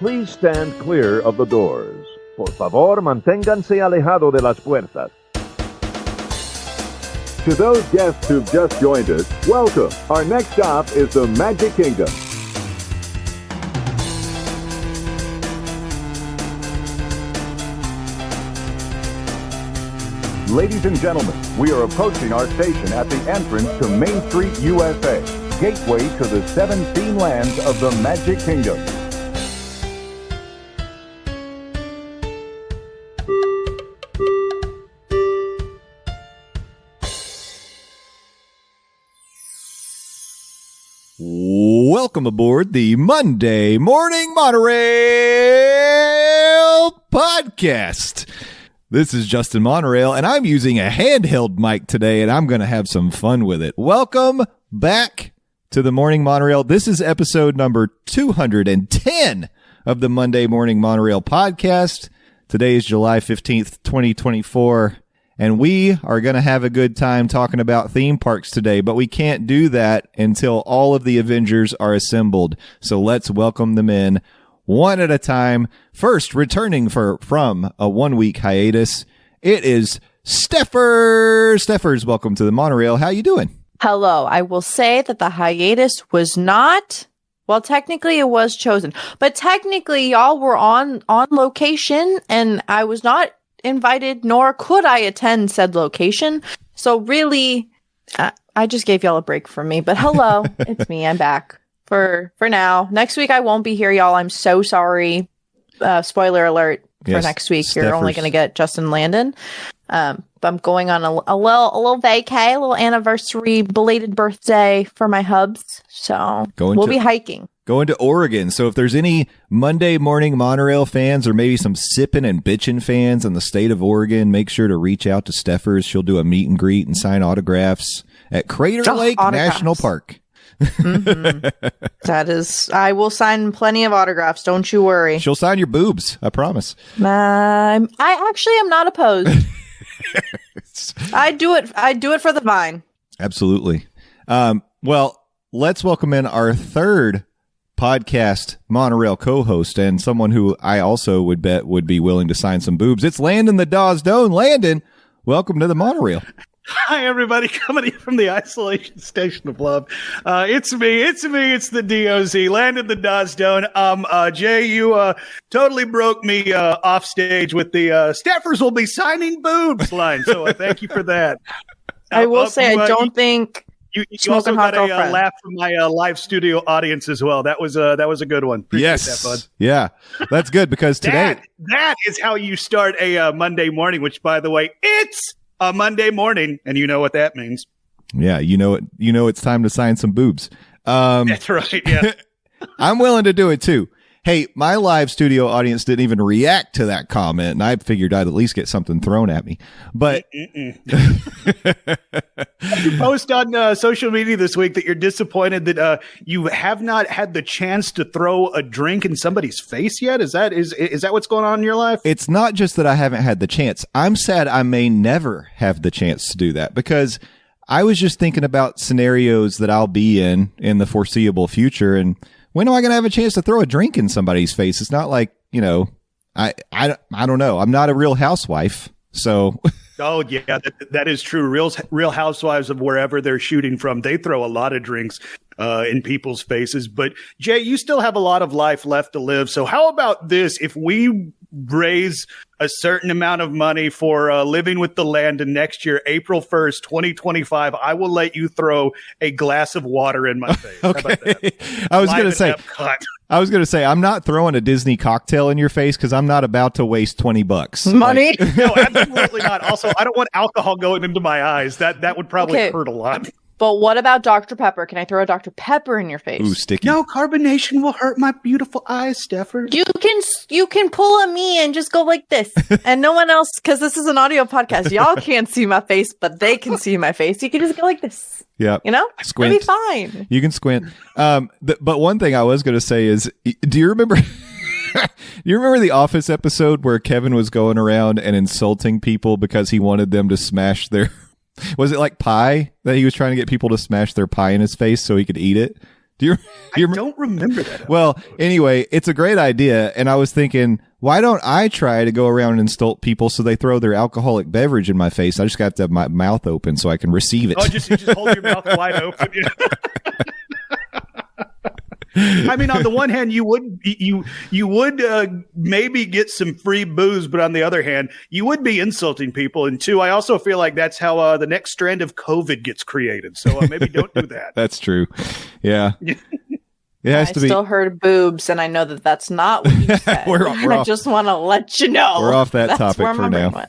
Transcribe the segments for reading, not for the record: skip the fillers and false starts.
please stand clear of the doors. Por favor, manténganse alejado de las puertas. To those guests who've just joined us, welcome. Our next stop is the Magic Kingdom. Ladies and gentlemen, we are approaching our station at the entrance to Main Street, USA, gateway to the 7 scene lands of the Magic Kingdom. Welcome aboard the Monday Morning Monorail podcast. This is Justin Monorail, and I'm using a handheld mic today, and I'm going to have some fun with it. Welcome back to the Morning Monorail. This is episode number 210 of the Monday Morning Monorail podcast. Today is July 15th, 2024, and we are going to have a good time talking about theme parks today, but we can't do that until all of the Avengers are assembled. So let's welcome them in one at a time. First, returning from a 1-week hiatus, it is Stephers. Stephers, welcome to the Monorail. How you doing? Hello. I will say that the hiatus was not, well, technically it was chosen, but technically y'all were on location and I was not invited, nor could I attend said location. So really, I just gave y'all a break from me, but hello, it's me. I'm back. For now. Next week I won't be here, y'all. I'm so sorry. Spoiler alert for next week. You're only going to get Justin Landon. But I'm going on a little vacay, a little anniversary, belated birthday for my hubs. So we'll be hiking. Going to Oregon. So if there's any Monday Morning Monorail fans or maybe some sipping and bitching fans in the state of Oregon, make sure to reach out to Stephers. She'll do a meet and greet and sign autographs at Crater Lake National Park. Mm-hmm. That is, I will sign plenty of autographs. Don't you worry. She'll sign your boobs. I promise. I actually am not opposed. I do it for the vine. Absolutely. Well, let's welcome in our third podcast Monorail co-host and someone who I also would bet would be willing to sign some boobs. It's Landon the Dawsdone. Landon, welcome to the Monorail. Hi, everybody, coming in from the isolation station of love. It's me, it's the DOZ, Landon the Dawsdone. Jay, you totally broke me off stage with the staffers will be signing boobs line, so thank you for that. I will say, I don't think you also got a laugh from my live studio audience as well. That was a good one. Appreciate that, bud. Yeah, that's good because today that is how you start a Monday morning. Which, by the way, it's a Monday morning, and you know what that means. Yeah, you know it. You know it's time to sign some boobs. That's right. Yeah, I'm willing to do it too. Hey, my live studio audience didn't even react to that comment, and I figured I'd at least get something thrown at me. But you post on social media this week that you're disappointed that you have not had the chance to throw a drink in somebody's face yet. Is that what's going on in your life? It's not just that I haven't had the chance. I'm sad I may never have the chance to do that because I was just thinking about scenarios that I'll be in the foreseeable future, and when am I going to have a chance to throw a drink in somebody's face? It's not like, I don't know. I'm not a Real Housewife, so. Oh, yeah, that is true. Real Housewives of wherever they're shooting from, they throw a lot of drinks in people's faces. But, Jay, you still have a lot of life left to live. So how about this? If we raise a certain amount of money for living with the Landon next year, April 1st, 2025, I will let you throw a glass of water in my face. Okay. How about that? I was going to say, I'm not throwing a Disney cocktail in your face because I'm not about to waste $20. Money? No, absolutely not. Also, I don't want alcohol going into my eyes. That would probably hurt a lot. But what about Dr. Pepper? Can I throw a Dr. Pepper in your face? Ooh, sticky. No, carbonation will hurt my beautiful eyes, Stefford. You can pull a me and just go like this. And no one else, because this is an audio podcast. Y'all can't see my face, but they can see my face. You can just go like this. Yeah. Squint. It'll be fine. You can squint. But one thing I was going to say is, do you remember... You remember the Office episode where Kevin was going around and insulting people because he wanted them to smash their... Was it like pie that he was trying to get people to smash their pie in his face so he could eat it? Do you? I don't remember that. Well, anyway, it's a great idea, and I was thinking, why don't I try to go around and insult people so they throw their alcoholic beverage in my face? I just have to have my mouth open so I can receive it. Oh, you just hold your mouth wide open. I mean, on the one hand, you would maybe get some free booze, but on the other hand, you would be insulting people. And two, I also feel like that's how the next strand of COVID gets created. So maybe don't do that. That's true. Yeah. It has I to be. still heard boobs, and I know that that's not what you said. I just want to let you know. We're off that topic for now.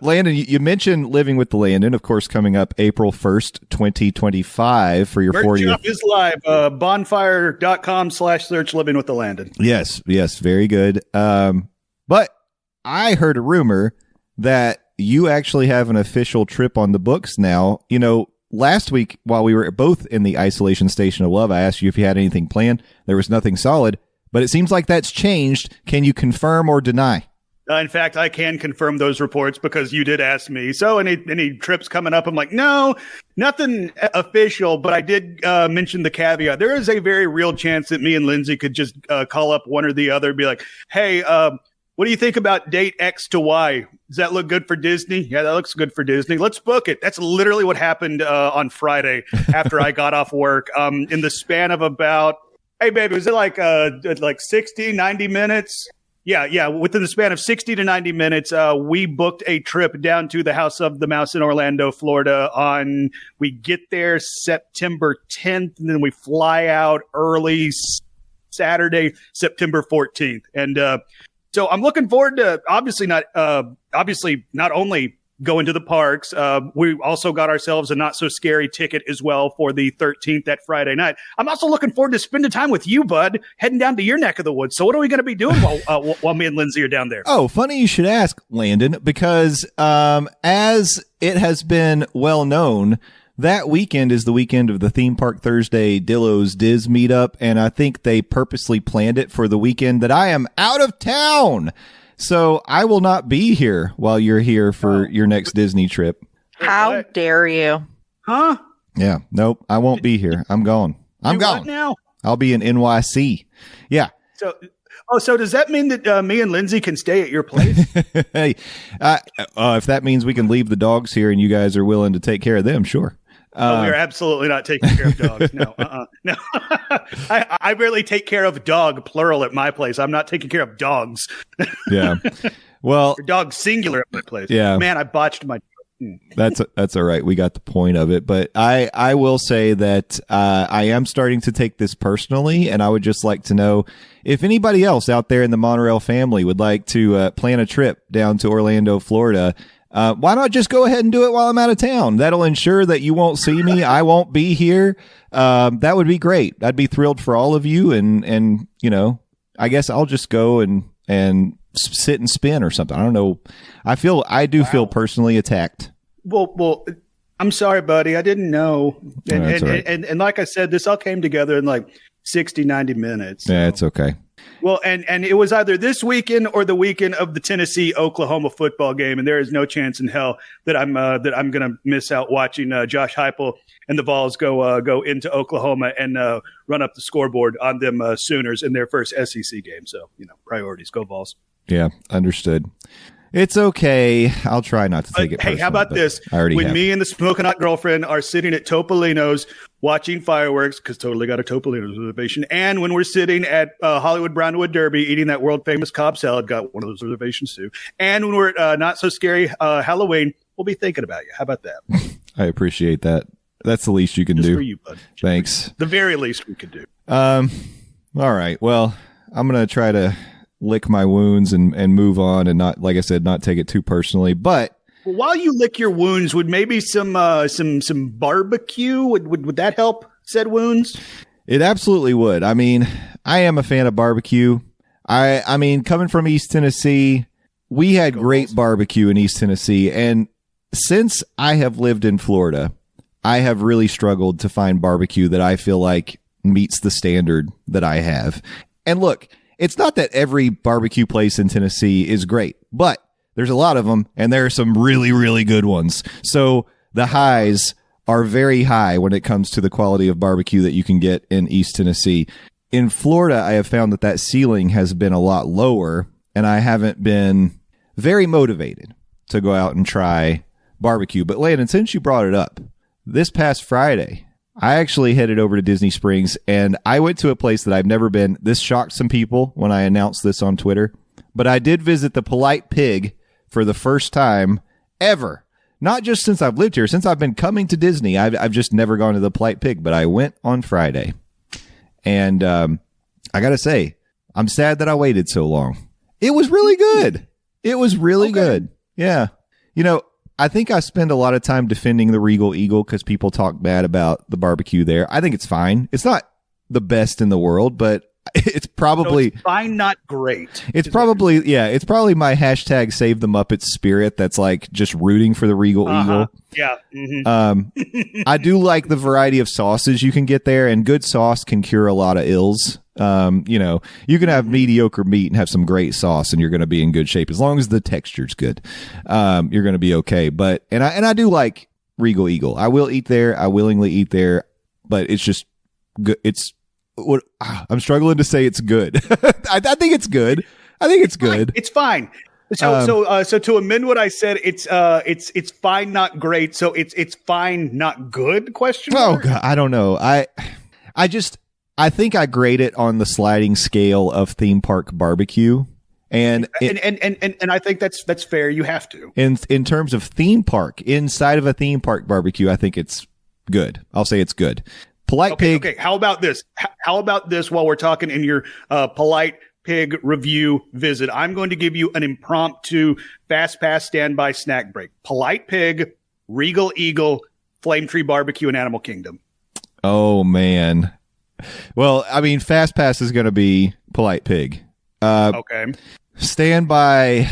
Landon, you mentioned Living with the Landon, of course, coming up April 1st, 2025 for your Merch 40th. Shop is live. Bonfire.com/search Living with the Landon. Yes. Very good. But I heard a rumor that you actually have an official trip on the books now. You know, last week, while we were both in the isolation station of love, I asked you if you had anything planned. There was nothing solid, but it seems like that's changed. Can you confirm or deny? In fact, I can confirm those reports because you did ask me. So any trips coming up? I'm like, no, nothing official, but I did mention the caveat. There is a very real chance that me and Lindsay could just call up one or the other and be like, hey, what do you think about date X to Y? Does that look good for Disney? Yeah, that looks good for Disney. Let's book it. That's literally what happened on Friday after I got off work. In the span of about, hey, baby, was it like 60, 90 minutes? Yeah. Within the span of 60 to 90 minutes, we booked a trip down to the House of the Mouse in Orlando, Florida. We get there September 10th, and then we fly out early Saturday, September 14th. And so I'm looking forward to obviously not only going to the parks. We also got ourselves a not so scary ticket as well for the 13th, that Friday night. I'm also looking forward to spending time with you, bud, heading down to your neck of the woods. So what are we going to be doing while me and Lindsay are down there? Oh, funny you should ask, Landon, because as it has been well known, that weekend is the weekend of the Theme Park Thursday Dillo's Diz meetup, and I think they purposely planned it for the weekend that I am out of town. So I will not be here while you're here for your next Disney trip. How dare you? Huh? Yeah. Nope. I won't be here. I'm gone. I'm gone. What now? I'll be in NYC. Yeah. So does that mean that me and Lindsay can stay at your place? Hey, if that means we can leave the dogs here and you guys are willing to take care of them, sure. We are absolutely not taking care of dogs. No, no. I barely take care of dog, plural, at my place. I'm not taking care of dogs. Yeah. Well, or dog singular at my place. Yeah. Man, I botched my. That's all right. We got the point of it. But I will say that I am starting to take this personally, and I would just like to know if anybody else out there in the Monorail family would like to plan a trip down to Orlando, Florida. Why not just go ahead and do it while I'm out of town? That'll ensure that you won't see me. I won't be here. That would be great. I'd be thrilled for all of you. And you know, I guess I'll just go and sit and spin or something. I don't know. I do feel personally attacked. Well, I'm sorry, buddy. I didn't know. And, That's all right. and like I said, this all came together in like 60, 90 minutes. So. Yeah, it's okay. Well, and it was either this weekend or the weekend of the Tennessee-Oklahoma football game, and there is no chance in hell that I'm going to miss out watching Josh Heupel and the Vols go into Oklahoma and run up the scoreboard on them Sooners in their first SEC game. So, you know, priorities. Go Vols. Yeah, understood. It's okay. I'll try not to take it personally. Hey, how about this? When me and the Smoking Hot Girlfriend are sitting at Topolino's watching fireworks, because totally got a Topolino's reservation, and when we're sitting at Hollywood Brownwood Derby eating that world-famous Cobb salad, got one of those reservations too, and when we're at Not So Scary Halloween, we'll be thinking about you. How about that? I appreciate that. That's the least you can do. For you, bud. Thanks. The very least we could do. All right. Well, I'm going to try to lick my wounds and move on and not, like I said, not take it too personally. But while you lick your wounds, would maybe some barbecue would that help said wounds? It absolutely would. I mean, I am a fan of barbecue. I mean, coming from East Tennessee, we had great barbecue in East Tennessee, and since I have lived in Florida, I have really struggled to find barbecue that I feel like meets the standard that I have. And look, it's not that every barbecue place in Tennessee is great, but there's a lot of them, and there are some really, really good ones. So the highs are very high when it comes to the quality of barbecue that you can get in East Tennessee. In Florida, I have found that ceiling has been a lot lower, and I haven't been very motivated to go out and try barbecue. But Landon, since you brought it up, this past Friday, I actually headed over to Disney Springs, and I went to a place that I've never been. This shocked some people when I announced this on Twitter, but I did visit the Polite Pig for the first time ever. Not just since I've lived here, since I've been coming to Disney. I've just never gone to the Polite Pig, but I went on Friday. And I got to say, I'm sad that I waited so long. It was really good. It was really good. Yeah. You know, I think I spend a lot of time defending the Regal Eagle because people talk bad about the barbecue there. I think it's fine. It's not the best in the world, but it's probably it's fine, not great. It's probably my hashtag save the Muppets spirit that's like just rooting for the Regal Eagle. Yeah. Mm-hmm. I do like the variety of sauces you can get there, and good sauce can cure a lot of ills. You know, you can have mediocre meat and have some great sauce, and you're going to be in good shape as long as the texture's good. You're going to be okay. But I do like Regal Eagle. I will eat there. I willingly eat there, but it's just good. I'm struggling to say it's good. I think it's good. I think it's good. It's fine. So to amend what I said, it's fine, not great. So it's fine, not good? Question mark? Oh God, I don't know. I think I grade it on the sliding scale of theme park barbecue, and I think that's fair. You have to. In terms of theme park, inside of a theme park barbecue, I think it's good. I'll say it's good. Polite Pig. Okay. How about this? How about this? While we're talking in your Polite Pig review visit, I'm going to give you an impromptu fast pass standby snack break. Polite Pig, Regal Eagle, Flame Tree Barbecue, and Animal Kingdom. Oh man. Well, I mean, fast pass is going to be Polite Pig. Okay. Standby.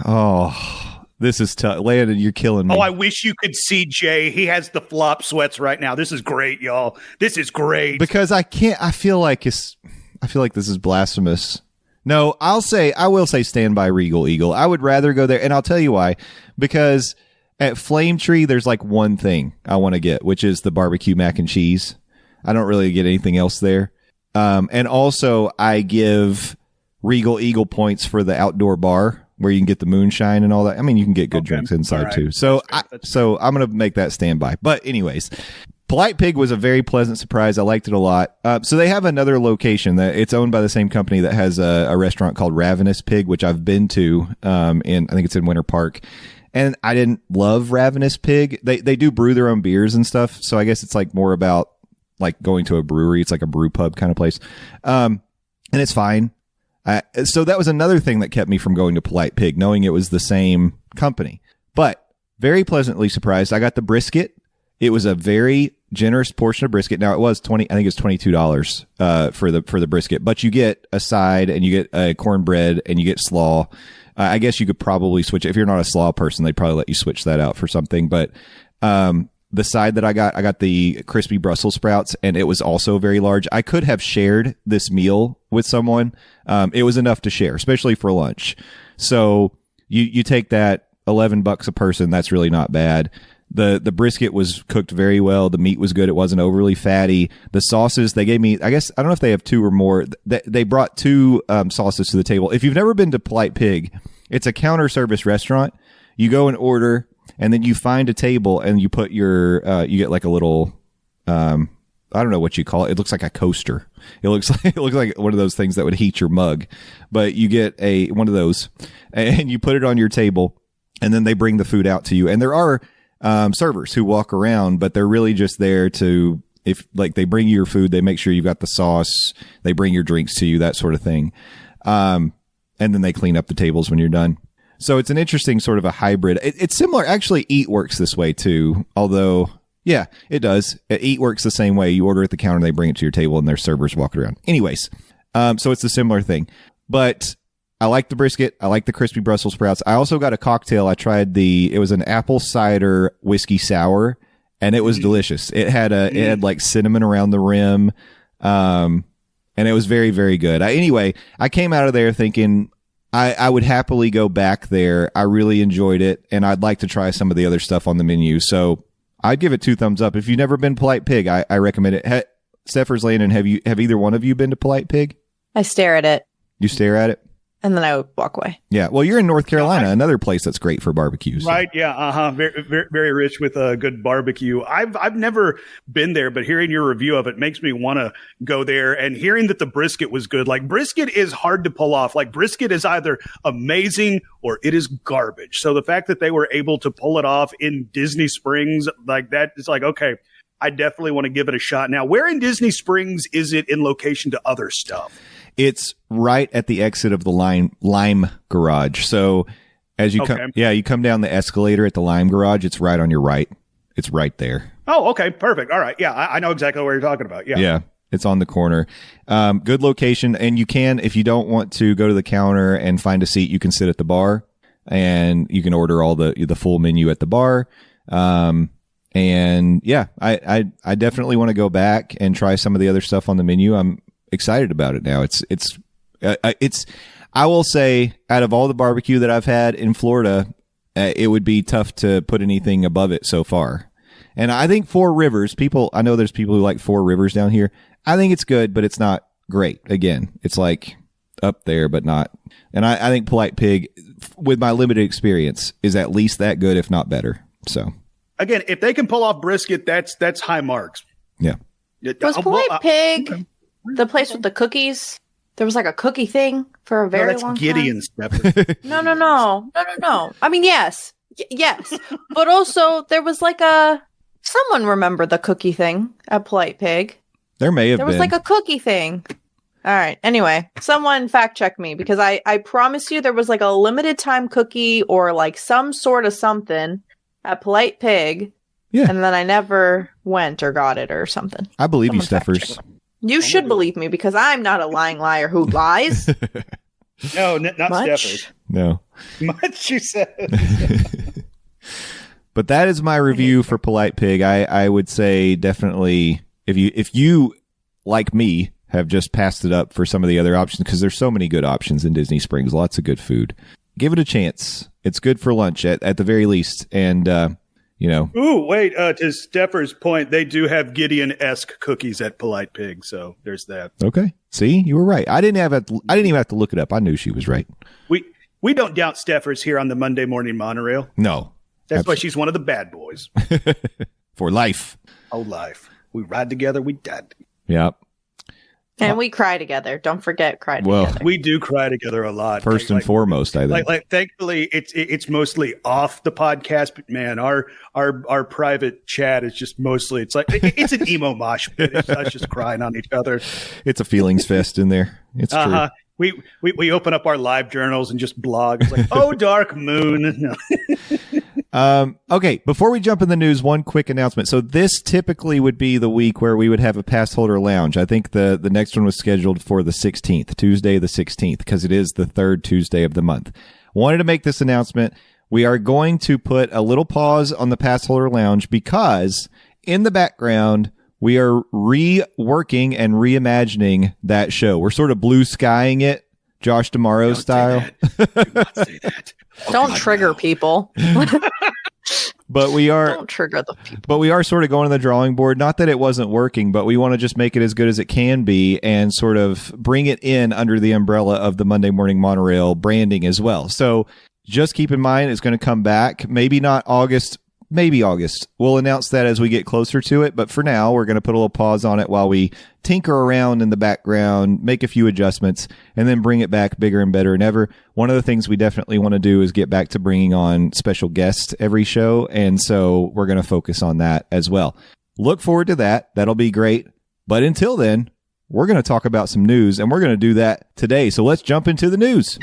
Oh. This is tough. Landon, you're killing me. Oh, I wish you could see Jay. He has the flop sweats right now. This is great, y'all. This is great. Because I feel like this is blasphemous. No, I will say stand by Regal Eagle. I would rather go there, and I'll tell you why. Because at Flame Tree, there's like one thing I want to get, which is the barbecue mac and cheese. I don't really get anything else there. And also I give Regal Eagle points for the outdoor bar, where you can get the moonshine and all that. I mean, you can get good drinks inside too. So I'm going to make that standby. But anyways, Polite Pig was a very pleasant surprise. I liked it a lot. So they have another location that it's owned by the same company that has a restaurant called Ravenous Pig, which I've been to, I think it's in Winter Park. And I didn't love Ravenous Pig. They do brew their own beers and stuff. So I guess it's like more about like going to a brewery. It's like a brew pub kind of place. And it's fine. So that was another thing that kept me from going to Polite Pig, knowing it was the same company. But very pleasantly surprised. I got the brisket. It was a very generous portion of brisket. Now it was I think it's $22 for the brisket, but you get a side and you get a cornbread and you get slaw. I guess you could probably switch it. If you're not a slaw person, they'd probably let you switch that out for something. But the side that I got the crispy Brussels sprouts, and it was also very large. I could have shared this meal with someone. It was enough to share, especially for lunch. So you take that $11 a person. That's really not bad. The brisket was cooked very well. The meat was good. It wasn't overly fatty. The sauces they gave me, I guess, I don't know if they have two or more. They brought two sauces to the table. If you've never been to Polite Pig, it's a counter service restaurant. You go and order, and then you find a table and you put you get like a little, I don't know what you call it. It looks like a coaster. It looks like one of those things that would heat your mug, but you get one of those and you put it on your table, and then they bring the food out to you. And there are servers who walk around, but they're really just there to, if like they bring you your food, they make sure you've got the sauce, they bring your drinks to you, that sort of thing. And then they clean up the tables when you're done. So it's an interesting sort of a hybrid. It's similar. Actually, Eat works this way too. Although, yeah, it does. Eat works the same way. You order at the counter, they bring it to your table, and there's servers walking around. Anyways, so it's a similar thing. But I like the brisket. I like the crispy Brussels sprouts. I also got a cocktail. I tried it was an apple cider whiskey sour, and it was delicious. It had like cinnamon around the rim. And it was very, very good. Anyway, I came out of there thinking I would happily go back there. I really enjoyed it, and I'd like to try some of the other stuff on the menu. So I'd give it 2 thumbs up. If you've never been Polite Pig, I recommend it. Stephers, Landon, have either one of you been to Polite Pig? I stare at it. You stare at it? And then I would walk away. Yeah. Well, you're in North Carolina, another place that's great for barbecues. Right. Yeah. Very, very, very rich with a good barbecue. I've never been there, but hearing your review of it makes me want to go there, and hearing that the brisket was good. Like, brisket is hard to pull off. Like, brisket is either amazing or it is garbage. So the fact that they were able to pull it off in Disney Springs like that, it's like, okay, I definitely want to give it a shot. Now, where in Disney Springs is it in location to other stuff? It's right at the exit of the Lime Garage. So as you come, you come down the escalator at the Lime Garage. It's right on your right. It's right there. Oh, okay, perfect. All right, yeah, I know exactly what you're talking about. Yeah, it's on the corner. Good location, and you can, if you don't want to go to the counter and find a seat, you can sit at the bar, and you can order all the full menu at the bar. And yeah, I definitely want to go back and try some of the other stuff on the menu. I'm excited about it now. It's I will say, out of all the barbecue that I've had in Florida, it would be tough to put anything above it so far. And I think Four Rivers, I know there's people who like Four Rivers down here. I think it's good, but it's not great. Again, it's like up there, but not. And I think Polite Pig, with my limited experience, is at least that good, if not better. So again, if they can pull off brisket, that's high marks. Yeah. Was Polite Pig the place with the cookies? There was like a cookie thing for a very long time. Gideon Stephers. No. I mean, yes. Yes. But also there was like someone remember the cookie thing at Polite Pig. There was been. Like a cookie thing. All right. Anyway, someone fact check me, because I promise you there was like a limited time cookie or like some sort of something at Polite Pig. Yeah. And then I never went or got it or something. I believe you, Stephers. You should believe me, because I'm not a lying liar who lies. No, not Stephers. No. Much, you said. But that is my review for Polite Pig. I would say definitely, if you like me have just passed it up for some of the other options, because there's so many good options in Disney Springs, lots of good food. Give it a chance. It's good for lunch at the very least, and Ooh, wait. To Stephers' point, they do have Gideon-esque cookies at Polite Pig, so there's that. Okay. See, you were right. I didn't even have to look it up. I knew she was right. We don't doubt Stephers here on the Monday Morning Monorail. No. That's why she's one of the bad boys. For life. Oh, life. We ride together, we die. Yep. And we cry together. Don't forget, cry together. We do cry together a lot. First and foremost, I think. Like, thankfully, it's mostly off the podcast. But man, our private chat is just mostly. It's like it's an emo mosh pit. It's us just crying on each other. It's a feelings fest in there. It's true. We open up our live journals and just blog. It's like, oh, dark moon. No. Okay, before we jump in the news, one quick announcement. So this typically would be the week where we would have a pass holder lounge. I think the next one was scheduled for the 16th, Tuesday the 16th, because it is the third Tuesday of the month. Wanted to make this announcement. We are going to put a little pause on the pass holder lounge because in the background, we are reworking and reimagining that show. We're sort of blue skying it, Josh D'Amaro style. Do not say that. Don't trigger people. But we are Don't trigger the people. But we are sort of going to the drawing board. Not that it wasn't working, but we want to just make it as good as it can be and sort of bring it in under the umbrella of the Monday Morning Monorail branding as well. So just keep in mind it's going to come back. Maybe not August. Maybe August. We'll announce that as we get closer to it. But for now, we're going to put a little pause on it while we tinker around in the background, make a few adjustments, and then bring it back bigger and better than ever. One of the things we definitely want to do is get back to bringing on special guests every show. And so we're going to focus on that as well. Look forward to that. That'll be great. But until then, we're going to talk about some news, and we're going to do that today. So let's jump into the news.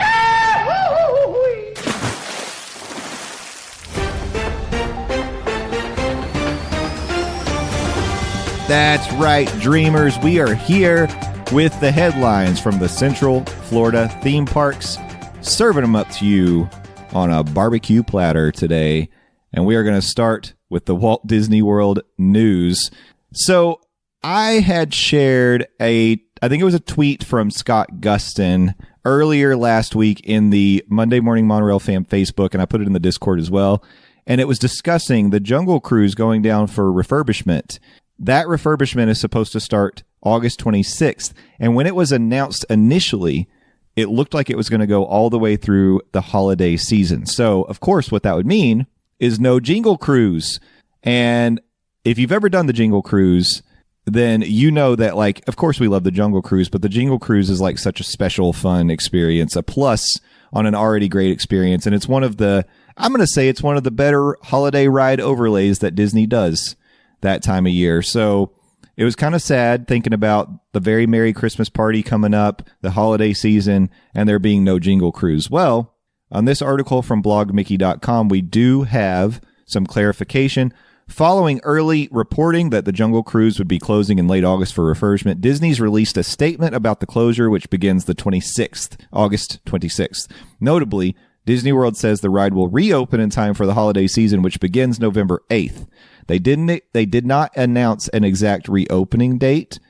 That's right, dreamers. We are here with the headlines from the Central Florida theme parks, serving them up to you on a barbecue platter today. And we are going to start with the Walt Disney World news. So I had shared I think it was a tweet from Scott Gustin earlier last week in the Monday Morning Monorail fan Facebook, and I put it in the Discord as well. and it was discussing the Jungle Cruise going down for refurbishment. That refurbishment is supposed to start August 26th. And when it was announced initially, it looked like it was going to go all the way through the holiday season. So, of course, what that would mean is no Jingle Cruise. And if you've ever done the Jingle Cruise, then you know that, like, of course we love the Jungle Cruise, but the Jingle Cruise is like such a special, fun experience, a plus on an already great experience. And it's one of the, I'm going to say it's one of the better holiday ride overlays that Disney does that time of year. So it was kind of sad thinking about the Very Merry Christmas Party coming up, the holiday season, and there being no Jingle Cruise. Well, on this article from blogmickey.com, we do have some clarification. Following early reporting that the Jungle Cruise would be closing in late August for refurbishment, Disney's released a statement about the closure, which begins the 26th, August 26th. Notably, Disney World says the ride will reopen in time for the holiday season, which begins November 8th. They did not announce an exact reopening date.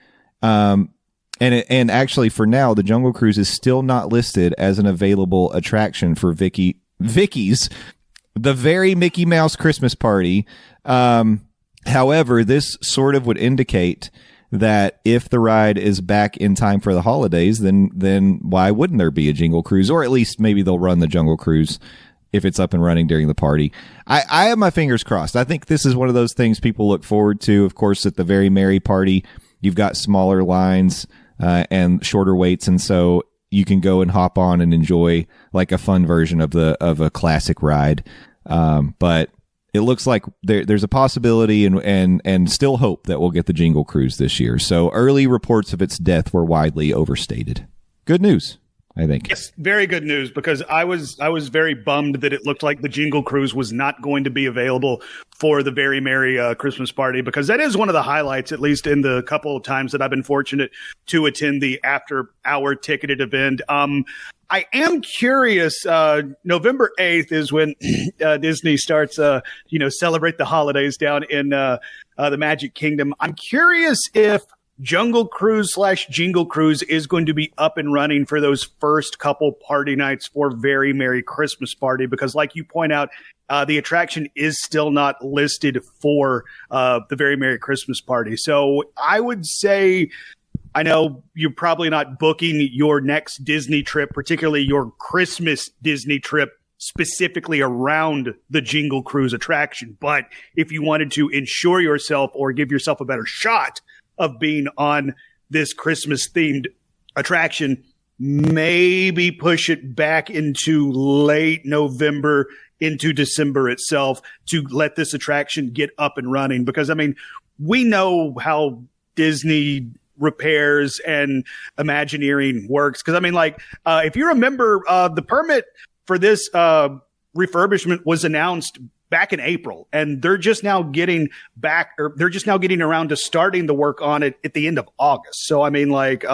And actually for now, the Jungle Cruise is still not listed as an available attraction for Vicky's, the Very Mickey Mouse Christmas Party. However, this sort of would indicate that if the ride is back in time for the holidays, then why wouldn't there be a Jingle Cruise? Or at least maybe they'll run the Jungle Cruise if it's up and running during the party. I have my fingers crossed. I think this is one of those things people look forward to. Of course, at the Very Merry Party, you've got smaller lines and shorter waits, and so you can go and hop on and enjoy like a fun version of a classic ride. But it looks like there's a possibility and still hope that we'll get the Jingle Cruise this year. So early reports of its death were widely overstated. Good news, I think. Yes, very good news, because I was very bummed that it looked like the Jingle Cruise was not going to be available for the Very Merry Christmas Party, because that is one of the highlights, at least in the couple of times that I've been fortunate to attend the after-hour ticketed event. I am curious. November 8th is when Disney starts, celebrate the holidays down in the Magic Kingdom. I'm curious if Jungle Cruise / Jingle Cruise is going to be up and running for those first couple party nights for Very Merry Christmas Party, because like you point out, the attraction is still not listed for the Very Merry Christmas Party. So I would say, I know you're probably not booking your next Disney trip, particularly your Christmas Disney trip, specifically around the Jingle Cruise attraction. But if you wanted to ensure yourself or give yourself a better shot of being on this Christmas themed attraction, maybe push it back into late November, into December itself, to let this attraction get up and running. Because, I mean, we know how Disney repairs and Imagineering works. Because, I mean, like, if you remember, the permit for this refurbishment was announced back in April, and they're just now getting around to starting the work on it at the end of August. So, I mean, like,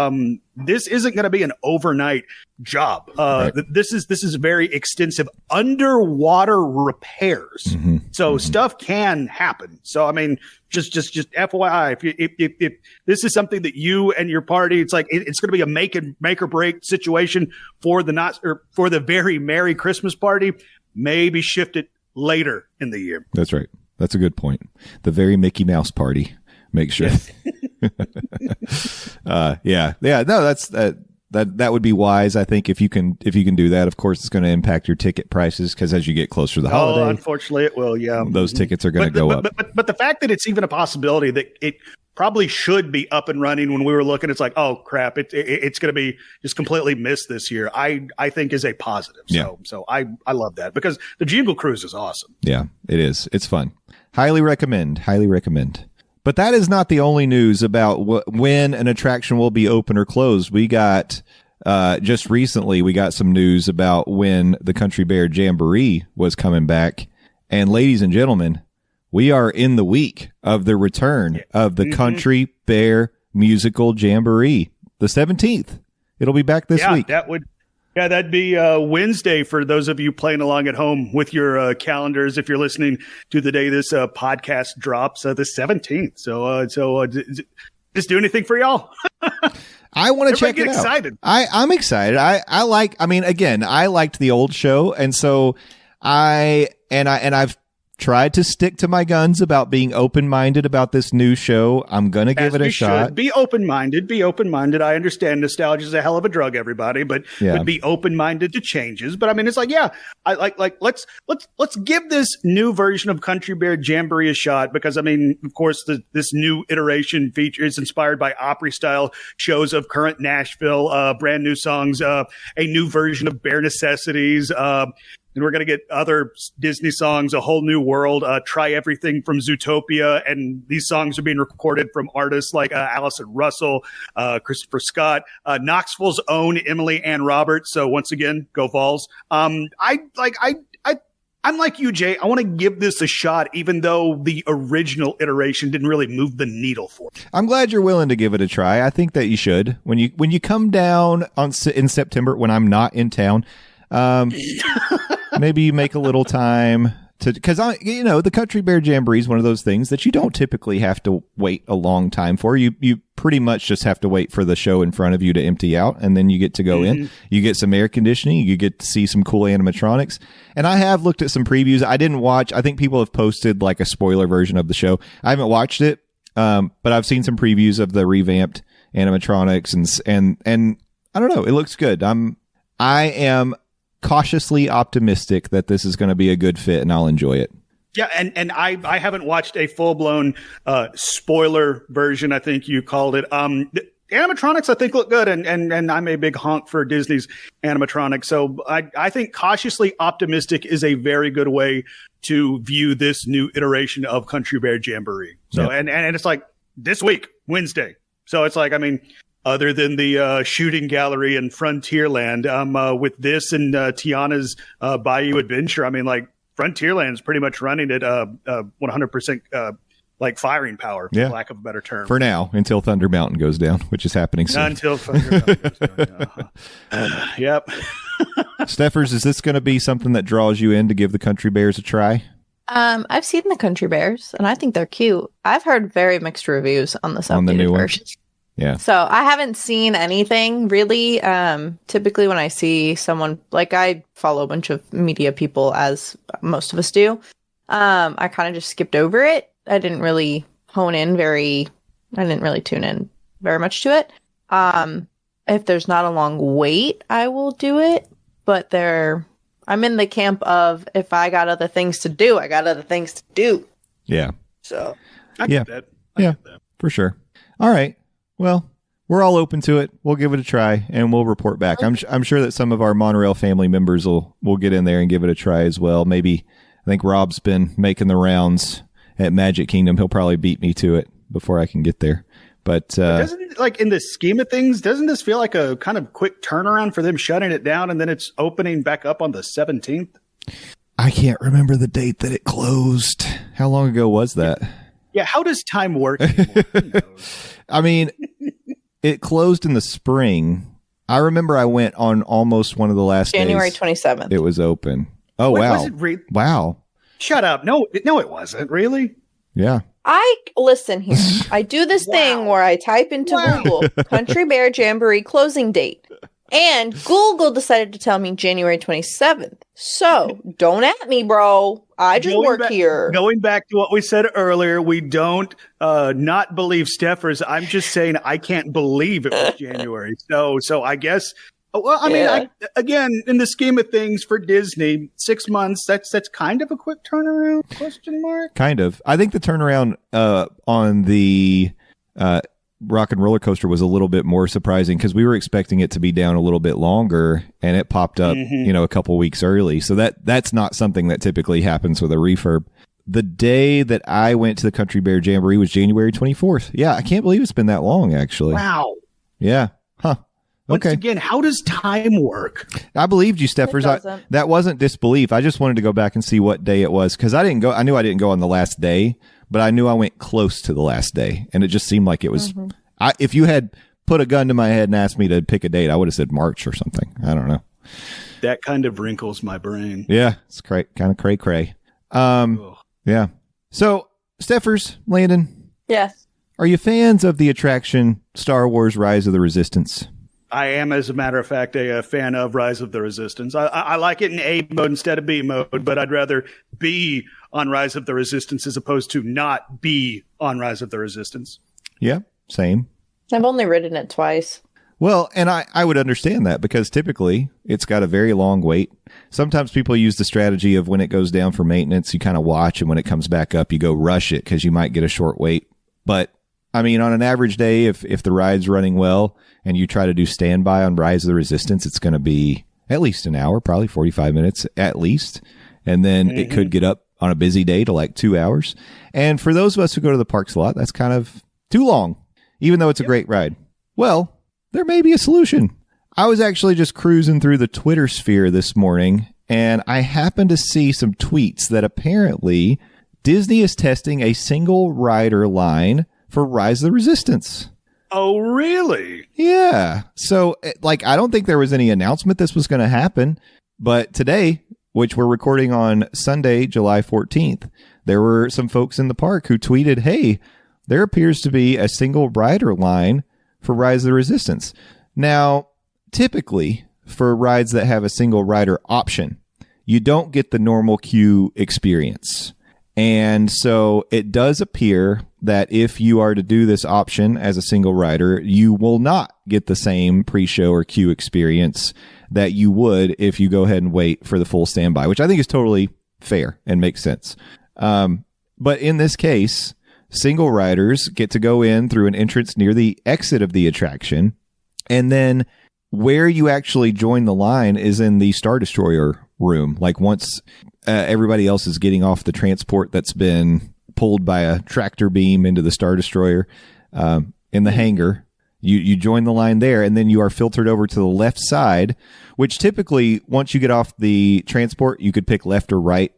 this isn't going to be an overnight job. Right. This is very extensive underwater repairs. Mm-hmm. So stuff can happen. So, I mean, just FYI, if this is something that you and your party, it's like, it's going to be a make or break situation for the Very Merry Christmas Party, maybe shift it later in the year. That's right. That's a good point. The Very Mickey Mouse Party. Make sure. Yeah. No, that would be wise. I think if you can do that. Of course, it's going to impact your ticket prices, because as you get closer to the holiday, unfortunately, it will. Yeah, those tickets are going to go up. But the fact that it's even a possibility that it probably should be up and running when we were looking, it's like, oh crap, it's going to be just completely missed this year. I think is a positive. So I love that, because the Jingle Cruise is awesome. Yeah, it is. It's fun. Highly recommend. But that is not the only news about when an attraction will be open or closed. We got just recently we got some news about when the Country Bear Jamboree was coming back, and ladies and gentlemen, we are in the week of the return of the Country Bear Musical Jamboree, the 17th. It'll be back this week. That'd be Wednesday for those of you playing along at home with your calendars. If you're listening to the day this podcast drops, the 17th. So just do anything for y'all. I want to check it out. Excited. I'm excited. I liked the old show, and so I've tried to stick to my guns about being open-minded about this new show. I'm going to give it a shot. Be open-minded. Be open-minded. I understand nostalgia is a hell of a drug, everybody, but be open-minded to changes. But I mean, it's like, I let's give this new version of Country Bear Jamboree a shot, because I mean, of course, this new iteration is inspired by Opry-style shows of current Nashville, brand new songs, a new version of Bare Necessities, and we're going to get other Disney songs, A Whole New World, Try Everything from Zootopia. And these songs are being recorded from artists like Allison Russell, Christopher Scott, Knoxville's own Emily Ann Roberts. So once again, go Vols. I'm like you, Jay. I want to give this a shot, even though the original iteration didn't really move the needle for me. I'm glad you're willing to give it a try. I think that you should. When you come down in September, when I'm not in town, maybe you make a little time because the Country Bear Jamboree is one of those things that you don't typically have to wait a long time for. You pretty much just have to wait for the show in front of you to empty out, and then you get to go in. You get some air conditioning. You get to see some cool animatronics. And I have looked at some previews. I didn't watch. I think people have posted like a spoiler version of the show. I haven't watched it, but I've seen some previews of the revamped animatronics, and I don't know. It looks good. I am cautiously optimistic that this is going to be a good fit and I'll enjoy it. Yeah, and I haven't watched a full-blown spoiler version, I think you called it. The animatronics, I think, look good, and I'm a big honk for Disney's animatronics. So I think cautiously optimistic is a very good way to view this new iteration of Country Bear Jamboree. So, and it's like this week, Wednesday. So it's like, I mean, other than the shooting gallery in Frontierland, with this and Tiana's Bayou Adventure, I mean, like, Frontierland's pretty much running at 100% like firing power, for lack of a better term. For now, until Thunder Mountain goes down, which is happening soon. Until Thunder Mountain goes down. Yep. Steffers, is this going to be something that draws you in to give the Country Bears a try? I've seen the Country Bears, and I think they're cute. I've heard very mixed reviews on this updated version. Yeah. So I haven't seen anything really. Typically when I see someone, like I follow a bunch of media people as most of us do. I kind of just skipped over it. I didn't really tune in very much to it. If there's not a long wait, I will do it. But I'm in the camp of if I got other things to do, I got other things to do. Yeah. So I get that. I get that. For sure. All right. Well, we're all open to it. We'll give it a try, and we'll report back. I'm sure that some of our Monorail family members will get in there and give it a try as well. Maybe, I think Rob's been making the rounds at Magic Kingdom. He'll probably beat me to it before I can get there. But doesn't, like, in the scheme of things, doesn't this feel like a kind of quick turnaround for them shutting it down and then it's opening back up on the 17th? I can't remember the date that it closed. How long ago was that? Yeah, how does time work anymore? I mean, it closed in the spring. I remember I went on almost one of the last January days 27th. it was open. Oh, Wait, wow. was it Wow. Shut up. No, it wasn't. Really? Yeah. Listen here. I do this thing where I type into Google Country Bear Jamboree closing date. And Google decided to tell me January 27th. So don't at me, bro. I just work here. Going back to what we said earlier, we don't not believe Steffers. I'm just saying I can't believe it was January. So I guess. Well, I mean, again, in the scheme of things for Disney, 6 months, that's kind of a quick turnaround, question mark? Kind of. I think the turnaround on the Rock and Roller Coaster was a little bit more surprising because we were expecting it to be down a little bit longer, and it popped up, a couple weeks early. So that's not something that typically happens with a refurb. The day that I went to the Country Bear Jamboree was January 24th. Yeah, I can't believe it's been that long, actually. Wow. Yeah. Huh. Once again, how does time work? I believed you, Steffers. That wasn't disbelief. I just wanted to go back and see what day it was because I didn't go. I knew I didn't go on the last day, but I knew I went close to the last day, and it just seemed like it was. If you had put a gun to my head and asked me to pick a date, I would have said March or something. I don't know. That kind of wrinkles my brain. Yeah, it's kind of cray. Yeah. So, Steffers, Landon. Yes. Are you fans of the attraction Star Wars: Rise of the Resistance? I am, as a matter of fact, a fan of Rise of the Resistance. I like it in A mode instead of B mode, but I'd rather be on Rise of the Resistance as opposed to not be on Rise of the Resistance. Yeah, same. I've only ridden it twice. Well, and I would understand that because typically it's got a very long wait. Sometimes people use the strategy of when it goes down for maintenance, you kind of watch, and when it comes back up, you go rush it because you might get a short wait. But I mean, on an average day, if the ride's running well and you try to do standby on Rise of the Resistance, it's going to be at least an hour, probably 45 minutes at least. And then it could get up on a busy day to like 2 hours. And for those of us who go to the parks a lot, that's kind of too long, even though it's a great ride. Well, there may be a solution. I was actually just cruising through the Twitter sphere this morning, and I happened to see some tweets that apparently Disney is testing a single rider line for Rise of the Resistance. Oh, really? Yeah. So, like, I don't think there was any announcement this was going to happen, but today, which we're recording on Sunday, July 14th, there were some folks in the park who tweeted, hey, there appears to be a single rider line for Rise of the Resistance. Now, typically, for rides that have a single rider option, you don't get the normal queue experience. And so it does appear that if you are to do this option as a single rider, you will not get the same pre-show or queue experience that you would if you go ahead and wait for the full standby, which I think is totally fair and makes sense. But in this case, single riders get to go in through an entrance near the exit of the attraction. And then where you actually join the line is in the Star Destroyer room. Like once everybody else is getting off the transport that's been pulled by a tractor beam into the Star Destroyer in the hangar, you join the line there, and then you are filtered over to the left side, which typically once you get off the transport, you could pick left or right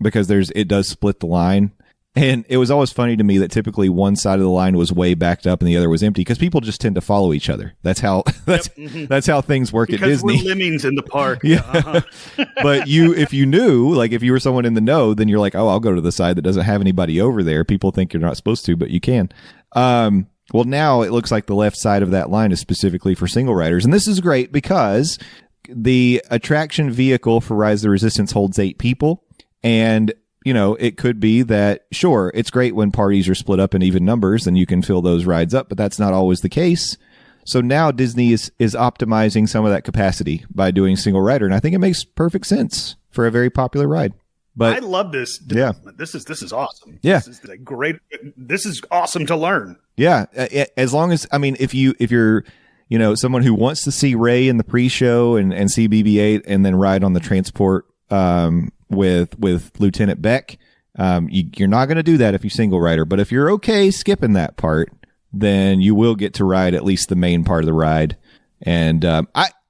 because it does split the line. And it was always funny to me that typically one side of the line was way backed up and the other was empty because people just tend to follow each other. That's how that's how things work at Disney. Because we're lemmings in the park. Yeah. But if you knew, like if you were someone in the know, then you're like, oh, I'll go to the side that doesn't have anybody over there. People think you're not supposed to, but you can. Well, now it looks like the left side of that line is specifically for single riders. And this is great because the attraction vehicle for Rise of the Resistance holds 8 people. And you know, it could be that, sure, it's great when parties are split up in even numbers and you can fill those rides up, but that's not always the case. So now Disney is optimizing some of that capacity by doing single rider. And I think it makes perfect sense for a very popular ride. But I love this. Yeah. This is awesome. Yeah. This is awesome to learn. Yeah. As long as, I mean, if you're, you know, someone who wants to see Rey in the pre-show and see BB-8 and then ride on the transport, with Lieutenant Beck, you're not going to do that if you single rider. But if you're okay skipping that part, then you will get to ride at least the main part of the ride. And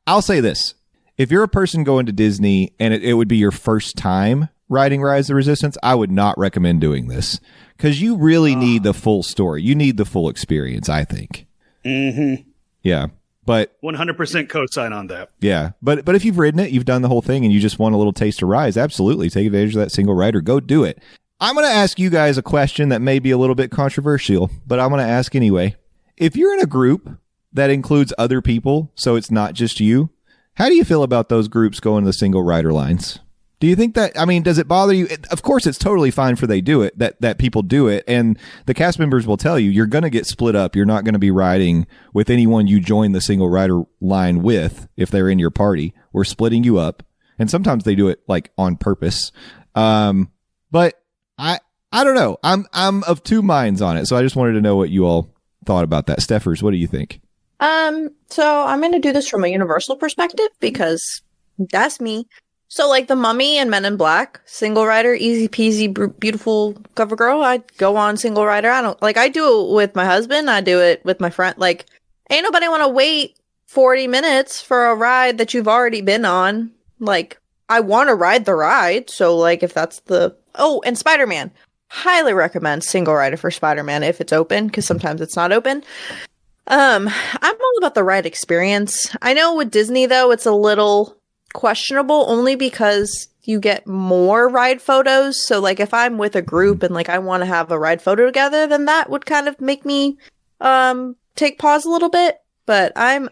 I'll say this: if you're a person going to Disney and it would be your first time riding Rise of the Resistance, I would not recommend doing this because you really need the full story. You need the full experience, I think. Mm-hmm. Yeah. But 100% co-sign on that. Yeah. But if you've ridden it, you've done the whole thing and you just want a little taste of Rise, absolutely take advantage of that single rider. Go do it. I'm going to ask you guys a question that may be a little bit controversial, but I'm going to ask anyway. If you're in a group that includes other people, so it's not just you, how do you feel about those groups going to the single rider lines? Do you think that, I mean, does it bother you? Of course, it's totally fine for they do it, that people do it. And the cast members will tell you, you're going to get split up. You're not going to be riding with anyone you join the single rider line with if they're in your party. We're splitting you up. And sometimes they do it like on purpose. But I don't know. I'm of two minds on it. So I just wanted to know what you all thought about that. Stephers, what do you think? So I'm going to do this from a universal perspective because that's me. So, like the Mummy and Men in Black, single rider, easy peasy, beautiful cover girl. I go on single rider. I do it with my husband. I do it with my friend. Like, ain't nobody want to wait 40 minutes for a ride that you've already been on. Like, I want to ride the ride. So, like, if that's and Spider-Man. Highly recommend single rider for Spider-Man if it's open, because sometimes it's not open. I'm all about the ride experience. I know with Disney, though, it's a little questionable only because you get more ride photos. So like if I'm with a group and like I want to have a ride photo together, then that would kind of make me take pause a little bit. but I'm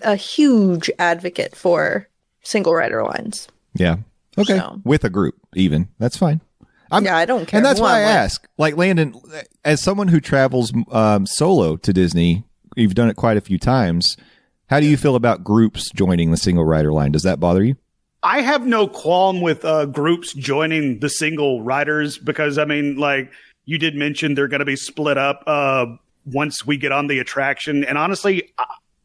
a huge advocate for single rider lines. Yeah. Okay. So. With a group, even. That's fine. I don't care. And that's why I I'm with. ask. Like, Landon, as someone who travels solo to Disney, you've done it quite a few times. How do you feel about groups joining the single rider line? Does that bother you? I have no qualm with groups joining the single riders because, I mean, like you did mention, they're going to be split up once we get on the attraction. And honestly,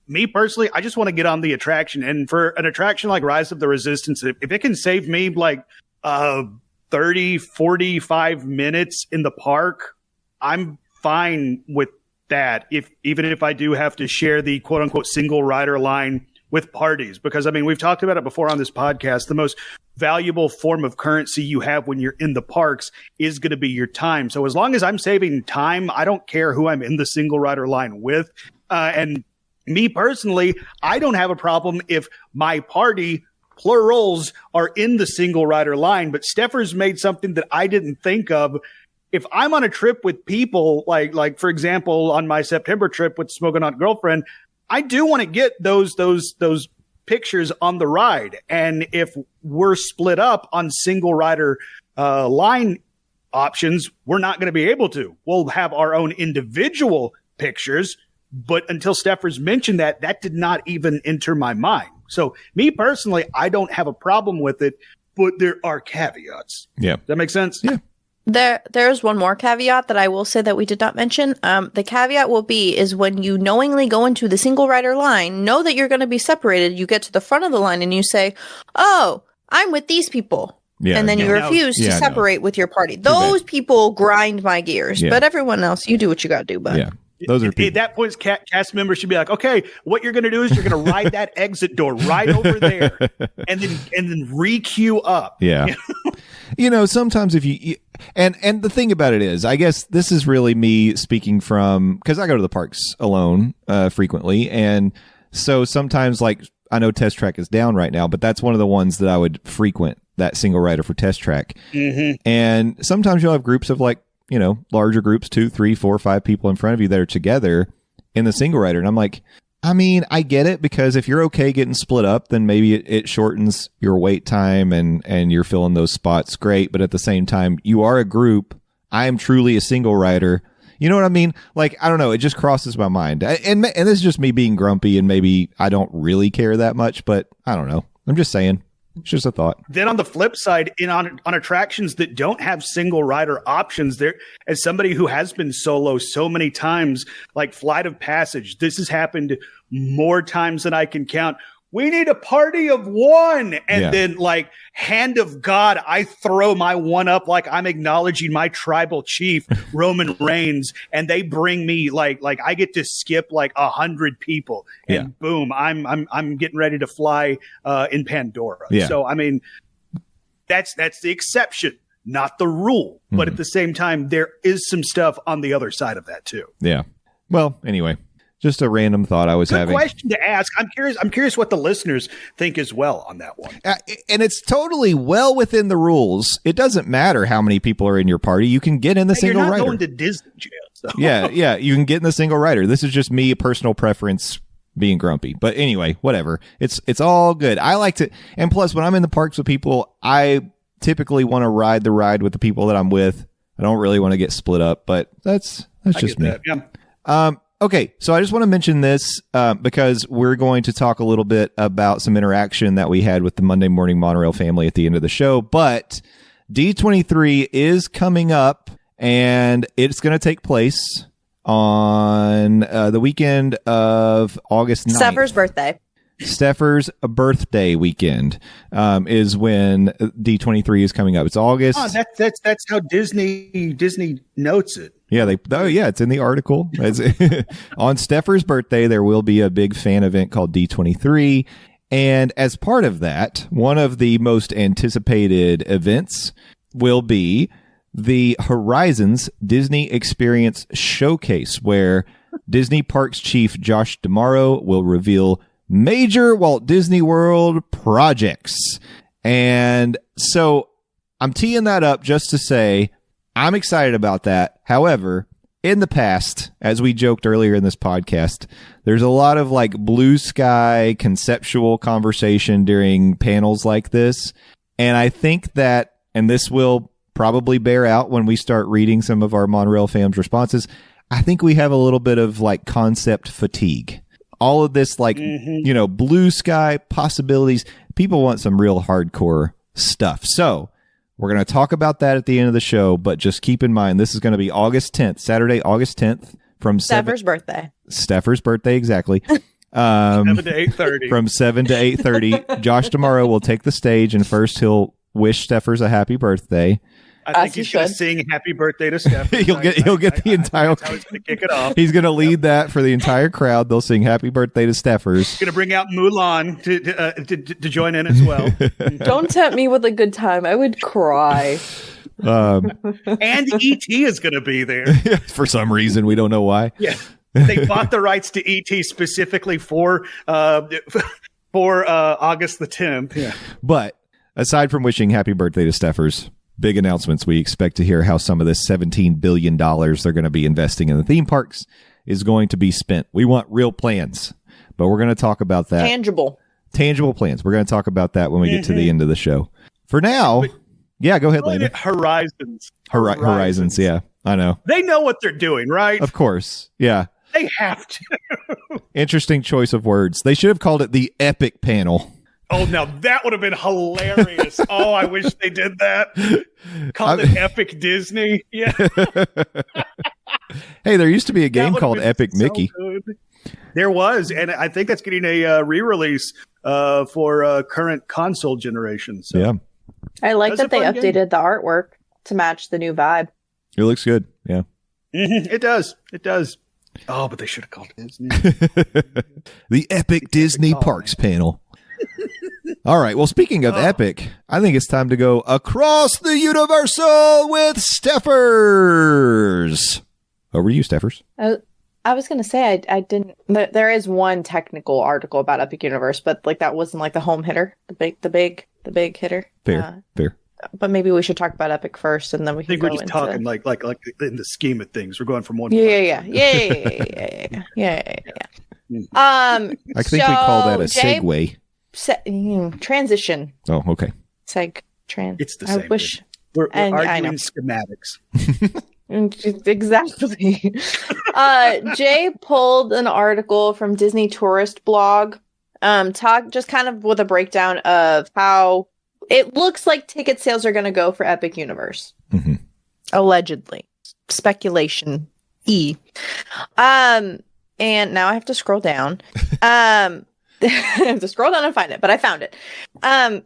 me personally, I just want to get on the attraction. And for an attraction like Rise of the Resistance, if it can save me like 30, 45 minutes in the park, I'm fine with that. Even if I do have to share the quote unquote single rider line with parties, because I mean, we've talked about it before on this podcast. The most valuable form of currency you have when you're in the parks is going to be your time. So as long as I'm saving time, I don't care who I'm in the single rider line with. And me personally, I don't have a problem if my party plurals are in the single rider line, but Stephers made something that I didn't think of. If I'm on a trip with people, like for example, on my September trip with Smoking Hot Girlfriend, I do want to get those pictures on the ride. And if we're split up on single rider line options, we're not going to be able to. We'll have our own individual pictures. But until Stephers mentioned that did not even enter my mind. So me personally, I don't have a problem with it, but there are caveats. Yeah. Does that make sense? Yeah. There's one more caveat that I will say that we did not mention. The caveat will be is when you knowingly go into the single rider line, know that you're going to be separated. You get to the front of the line and you say, "Oh, I'm with these people," and then you refuse to separate with your party. Those people grind my gears, but everyone else, you do what you got to do. But those are people. At that point, cast members should be like, "Okay, what you're going to do is you're going to ride that exit door right over there, and then re-queue up." Yeah. You know, sometimes if you and the thing about it is, I guess this is really me speaking from, because I go to the parks alone frequently, and so sometimes, like, I know Test Track is down right now, but that's one of the ones that I would frequent, that single rider for Test Track. Mm-hmm. And sometimes you'll have groups of, like, you know, larger groups, 2, 3, 4, 5 people in front of you that are together in the single rider, and I'm like, I mean, I get it, because if you're okay getting split up, then maybe it shortens your wait time and you're filling those spots great. But at the same time, you are a group. I am truly a single rider. You know what I mean? Like, I don't know. It just crosses my mind. And this is just me being grumpy, and maybe I don't really care that much, but I don't know. I'm just saying. It's just a thought. Then on the flip side, on attractions that don't have single rider options, there, as somebody who has been solo so many times, like Flight of Passage, this has happened more times than I can count. We need a party of one. And then, like, hand of God, I throw my one up like I'm acknowledging my tribal chief, Roman Reigns, and they bring me like I get to skip like 100 people, and boom, I'm getting ready to fly in Pandora. Yeah. So I mean, that's the exception, not the rule. Mm-hmm. But at the same time, there is some stuff on the other side of that too. Yeah. Well, anyway. Just a random thought I was having. Good question to ask. I'm curious what the listeners think as well on that one. And it's totally well within the rules. It doesn't matter how many people are in your party. You can get in the single rider. You're not going to Disney jail. So. Yeah. You can get in the single rider. This is just me, a personal preference, being grumpy. But anyway, whatever. It's all good. I like to, and plus when I'm in the parks with people, I typically want to ride the ride with the people that I'm with. I don't really want to get split up, but that's just me. Yeah. Okay, so I just want to mention this because we're going to talk a little bit about some interaction that we had with the Monday Morning Monorail family at the end of the show. But D23 is coming up, and it's going to take place on the weekend of August 9th. Stephers' birthday. Stephers' birthday weekend is when D23 is coming up. It's August. Oh, that's how Disney notes it. Yeah, it's in the article. On Stephers' birthday, there will be a big fan event called D23. And as part of that, one of the most anticipated events will be the Horizons Disney Experience Showcase, where Disney Parks Chief Josh D'Amaro will reveal major Walt Disney World projects. And so I'm teeing that up just to say I'm excited about that. However, in the past, as we joked earlier in this podcast, there's a lot of like blue sky conceptual conversation during panels like this. And I think that, and this will probably bear out when we start reading some of our Monorail fams' responses, I think we have a little bit of like concept fatigue. All of this like, blue sky possibilities. People want some real hardcore stuff. So we're going to talk about that at the end of the show, but just keep in mind, this is going to be August 10th, Saturday, August 10th from Stephers' birthday. Stephers' birthday, exactly. 7 to 8:30. From 7 to 8:30. Josh tomorrow will take the stage, and first he'll wish Stephers a happy birthday. I think he's going to sing "Happy Birthday" to Stephers. he'll get the entire. That's how he's going to kick it off. He's going to lead that for the entire crowd. They'll sing "Happy Birthday" to Stephers. He's going to bring out Mulan to join in as well. Don't tempt me with a good time. I would cry. And E.T. is going to be there for some reason. We don't know why. Yeah, they bought the rights to E.T. specifically for August the 10th. Yeah, but aside from wishing happy birthday to Stephers, big announcements. We expect to hear how some of this $17 billion they're going to be investing in the theme parks is going to be spent. We want real plans, but we're going to talk about that. Tangible plans. We're going to talk about that when we get to the end of the show. For now, yeah, go ahead, Landon. Horizons. Horizons, yeah, I know. They know what they're doing, right? Of course, yeah. They have to. Interesting choice of words. They should have called it the Epic Panel. Oh, now that would have been hilarious. Oh, I wish they did that. Called it Epic Disney. Yeah. Hey, there used to be a game called Epic Mickey. Good. There was, and I think that's getting a re-release for current console generation. So. Yeah. I like that they updated the artwork to match the new vibe. It looks good. Yeah. Mm-hmm. It does. It does. Oh, but they should have called it Disney. The Epic Disney Parks Panel. All right. Well, speaking of epic, I think it's time to go across the Universal with Stephers. Over to you, Stephers. I was going to say I didn't. There is one technical article about Epic Universe, but like that wasn't like the home hitter, the big hitter. Fair. But maybe we should talk about Epic first, and then we can. I think we're just talking like in the scheme of things. We're going from one. Yeah. I think we call that a segue. Transition. Oh, okay. It's the same. Wish. We're arguing schematics. Exactly. Jay pulled an article from Disney Tourist Blog, just kind of with a breakdown of how it looks like ticket sales are going to go for Epic Universe. Mm-hmm. Allegedly. Speculation. And now I have to scroll down. I have to scroll down and find it, but I found it.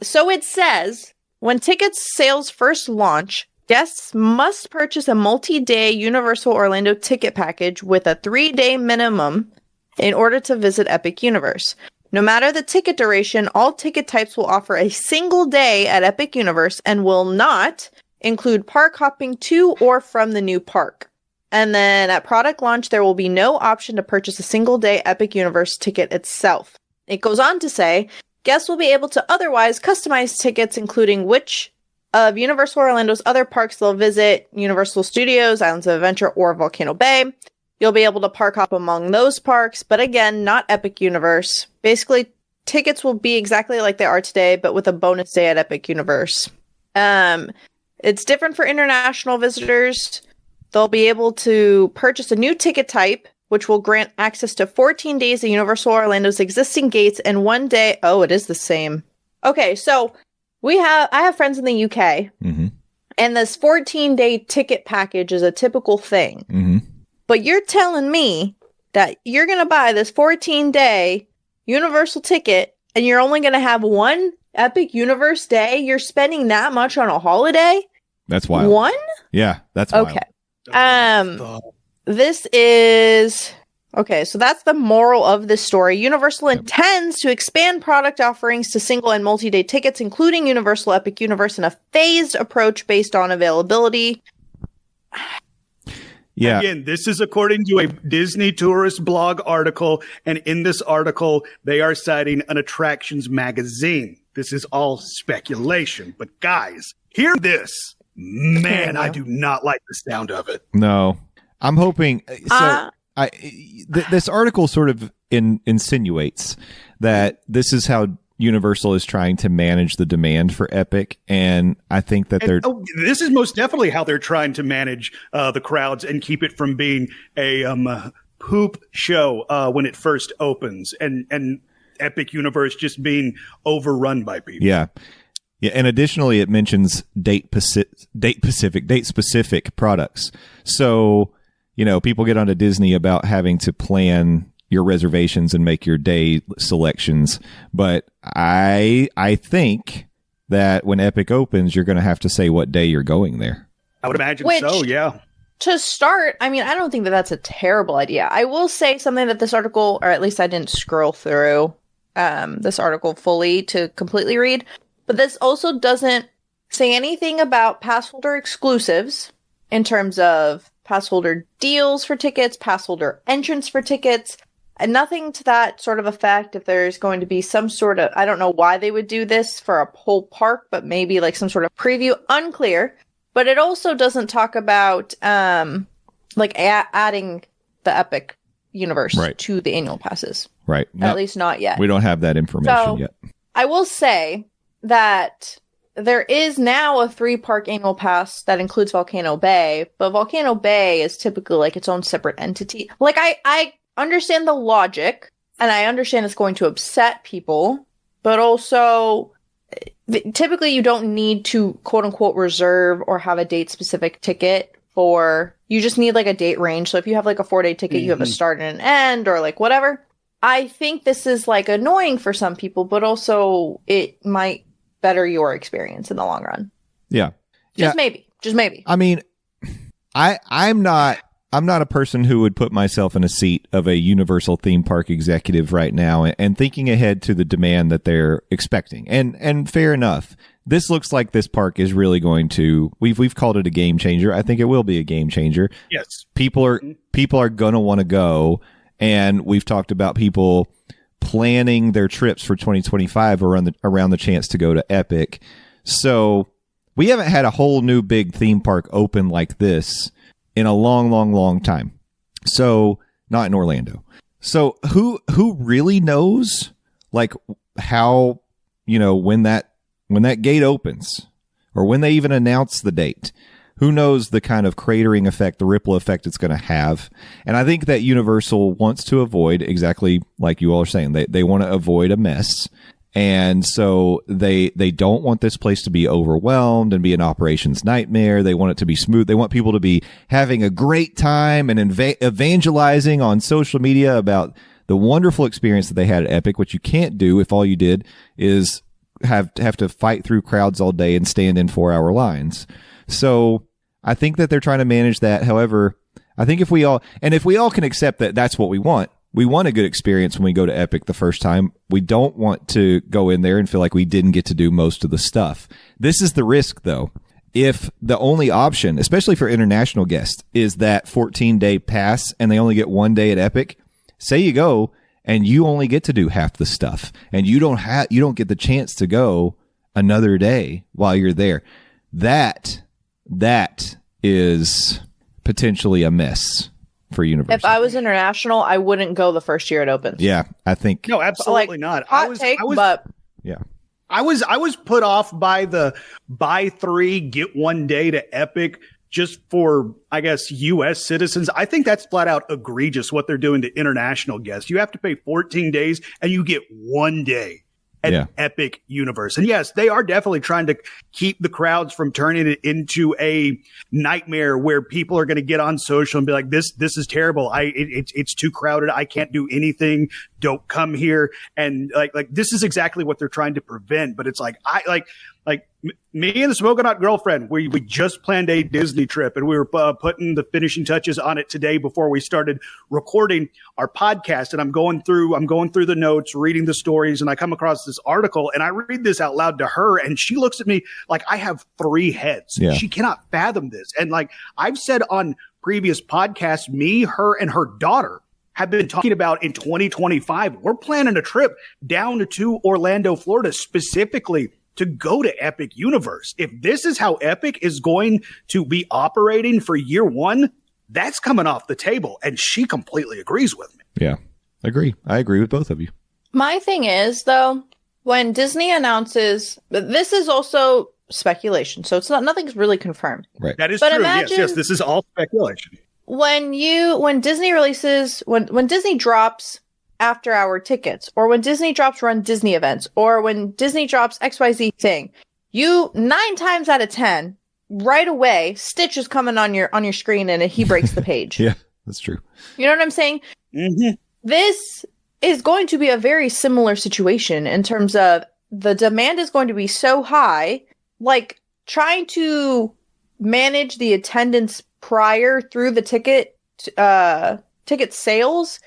So it says, when tickets sales first launch, guests must purchase a multi-day Universal Orlando ticket package with a 3-day minimum in order to visit Epic Universe. No matter the ticket duration, all ticket types will offer a single day at Epic Universe and will not include park hopping to or from the new park. And then at product launch, there will be no option to purchase a single day Epic Universe ticket itself. It goes on to say, guests will be able to otherwise customize tickets, including which of Universal Orlando's other parks they'll visit, Universal Studios, Islands of Adventure, or Volcano Bay. You'll be able to park hop among those parks, but again, not Epic Universe. Basically, tickets will be exactly like they are today, but with a bonus day at Epic Universe. It's different for international visitors. They'll be able to purchase a new ticket type, which will grant access to 14 days of Universal Orlando's existing gates and 1 day. Oh, it is the same. Okay, so I have friends in the UK, mm-hmm. and this 14-day ticket package is a typical thing. Mm-hmm. But you're telling me that you're going to buy this 14-day Universal ticket, and you're only going to have one Epic Universe day? You're spending that much on a holiday? That's wild. One? Yeah, that's wild. Okay. This is... Okay, so that's the moral of this story. Universal intends to expand product offerings to single and multi-day tickets, including Universal Epic Universe, in a phased approach based on availability. Yeah. Again, this is according to a Disney Tourist Blog article, and in this article, they are citing an attractions magazine. This is all speculation, but guys, hear this. Man, I do not like the sound of it. No. I'm hoping. So this article sort of insinuates that this is how Universal is trying to manage the demand for Epic, and I think that this is most definitely how they're trying to manage the crowds and keep it from being a poop show when it first opens, and Epic Universe just being overrun by people. Yeah. And additionally, it mentions date specific products. So, people get onto Disney about having to plan your reservations and make your day selections. But I think that when Epic opens, you're going to have to say what day you're going there. I would imagine so, yeah. To start, I mean, I don't think that that's a terrible idea. I will say something that this article, or at least I didn't scroll through this article fully to completely read, but this also doesn't say anything about pass holder exclusives in terms of pass holder deals for tickets, pass holder entrance for tickets, and nothing to that sort of effect. If there's going to be some sort of, I don't know why they would do this for a whole park, but maybe like some sort of preview, unclear. But it also doesn't talk about adding the Epic universe to the annual passes. Right. At least not yet. We don't have that information yet. I will say that there is now a 3-park annual pass that includes Volcano Bay, but Volcano Bay is typically like its own separate entity. Like I understand the logic, and I understand it's going to upset people, but also typically you don't need to quote unquote reserve or have a date specific ticket you just need like a date range. So if you have like a 4-day ticket, you have a start and an end or like whatever. I think this is like annoying for some people, but also it might better your experience in the long run. Yeah. Just maybe. I mean, I'm not a person who would put myself in a seat of a Universal theme park executive right now and thinking ahead to the demand that they're expecting. And fair enough. This looks like this park is really going to, we've called it a game changer. I think it will be a game changer. Yes. People are going to want to go. And we've talked about people planning their trips for 2025 around the chance to go to Epic. So we haven't had a whole new big theme park open like this in a long time. So not in Orlando. So who really knows like how, when that gate opens or when they even announce the date, who knows the kind of cratering effect, the ripple effect it's going to have. And I think that Universal wants to avoid exactly like you all are saying. They want to avoid a mess. And so they don't want this place to be overwhelmed and be an operations nightmare. They want it to be smooth. They want people to be having a great time and evangelizing on social media about the wonderful experience that they had at Epic, which you can't do if all you did is have to fight through crowds all day and stand in 4-hour lines. So I think that they're trying to manage that. However, I think if we all can accept that that's what we want a good experience when we go to Epic the first time. We don't want to go in there and feel like we didn't get to do most of the stuff. This is the risk, though. If the only option, especially for international guests, is that 14-day pass and they only get 1 day at Epic, say you go and you only get to do half the stuff and you don't get the chance to go another day while you're there. That is potentially a mess for Universal. If I was international, I wouldn't go the first year it opens. Yeah, I think. No, absolutely not. But I was put off by the buy 3, get 1 day to Epic just for, I guess, U.S. citizens. I think that's flat out egregious what they're doing to international guests. You have to pay 14 days and you get 1 day at Epic Universe. And yes, they are definitely trying to keep the crowds from turning it into a nightmare where people are going to get on social and be like, this is terrible. It's too crowded. I can't do anything. Don't come here. And like this is exactly what they're trying to prevent. But it's like, me and the Smoking Hot girlfriend, we just planned a Disney trip and we were putting the finishing touches on it today before we started recording our podcast. And I'm going through the notes, reading the stories, and I come across this article and I read this out loud to her and she looks at me like I have 3 heads. Yeah. She cannot fathom this. And like I've said on previous podcasts, me, her, and her daughter have been talking about in 2025. We're planning a trip down to Orlando, Florida, specifically to go to Epic Universe. If this is how Epic is going to be operating for year 1, that's coming off the table. And she completely agrees with me. Yeah. Agree. I agree with both of you. My thing is, though, when Disney announces, this is also speculation, so it's nothing's really confirmed. Right. That is But true. imagine- Yes, this is all speculation. When Disney releases, when Disney drops after hour tickets, or when Disney drops Run Disney events, or when Disney drops XYZ thing, you 9 times out of 10, right away, Stitch is coming on your screen and he breaks the page. Yeah, that's true. You know what I'm saying? Mm-hmm. This is going to be a very similar situation in terms of the demand is going to be so high, like trying to manage the attendance prior through the ticket sales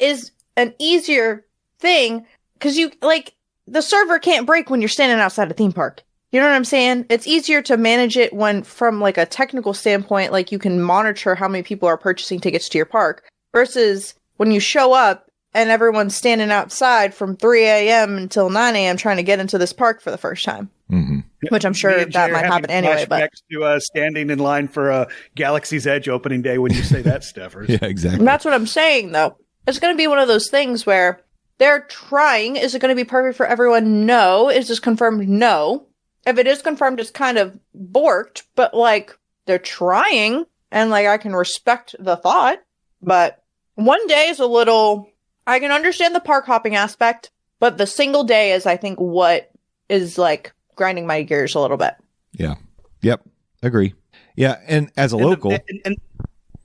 is an easier thing because you like the server can't break when you're standing outside a theme park. You know what I'm saying? It's easier to manage it when from like a technical standpoint, like you can monitor how many people are purchasing tickets to your park versus when you show up and everyone's standing outside from 3 a.m. until 9 a.m. trying to get into this park for the first time. Mm-hmm. Which I'm sure that might happen anyway. But to standing in line for Galaxy's Edge opening day when you say that, Stephers. Yeah, exactly. That's what I'm saying, though. It's going to be one of those things where they're trying. Is it going to be perfect for everyone? No. Is this confirmed? No. If it is confirmed, it's kind of borked, but like they're trying, and like I can respect the thought. But one day is a little. I can understand the park hopping aspect, but the single day is, I think, what is like grinding my gears a little bit. Yeah. Yep. Agree. Yeah. And as a local.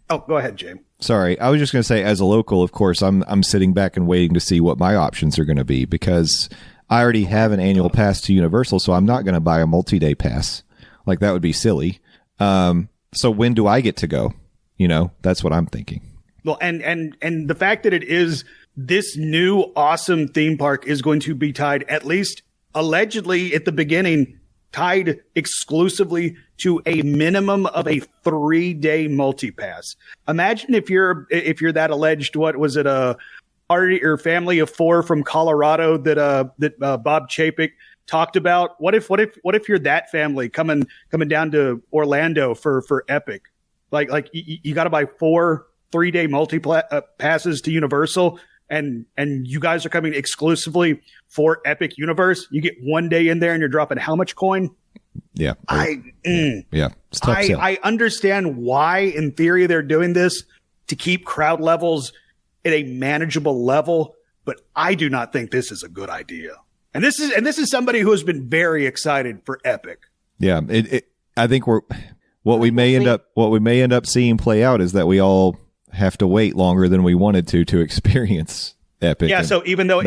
Oh, go ahead, James. Sorry. I was just going to say, as a local, of course, I'm sitting back and waiting to see what my options are going to be because I already have an annual pass to Universal, so I'm not going to buy a multi-day pass. Like, that would be silly. So when do I get to go? You know, that's what I'm thinking. Well, and the fact that it is this new awesome theme park is going to be tied, at least allegedly at the beginning, tied exclusively to a minimum of a 3-day multi-pass. Imagine if you're that alleged, what was it, party or family of 4 from Colorado that Bob Chapek talked about. What if you're that family coming down to Orlando for Epic? Like you got to buy 4 3-day passes to Universal, and you guys are coming exclusively for Epic Universe. You get 1 day in there, and you're dropping how much coin? Yeah, yeah. It's tough sell. I understand why, in theory, they're doing this to keep crowd levels at a manageable level, but I do not think this is a good idea. And this is somebody who has been very excited for Epic. Yeah, I think what we may end up seeing play out is that we all have to wait longer than we wanted to experience Epic. Yeah, so even though it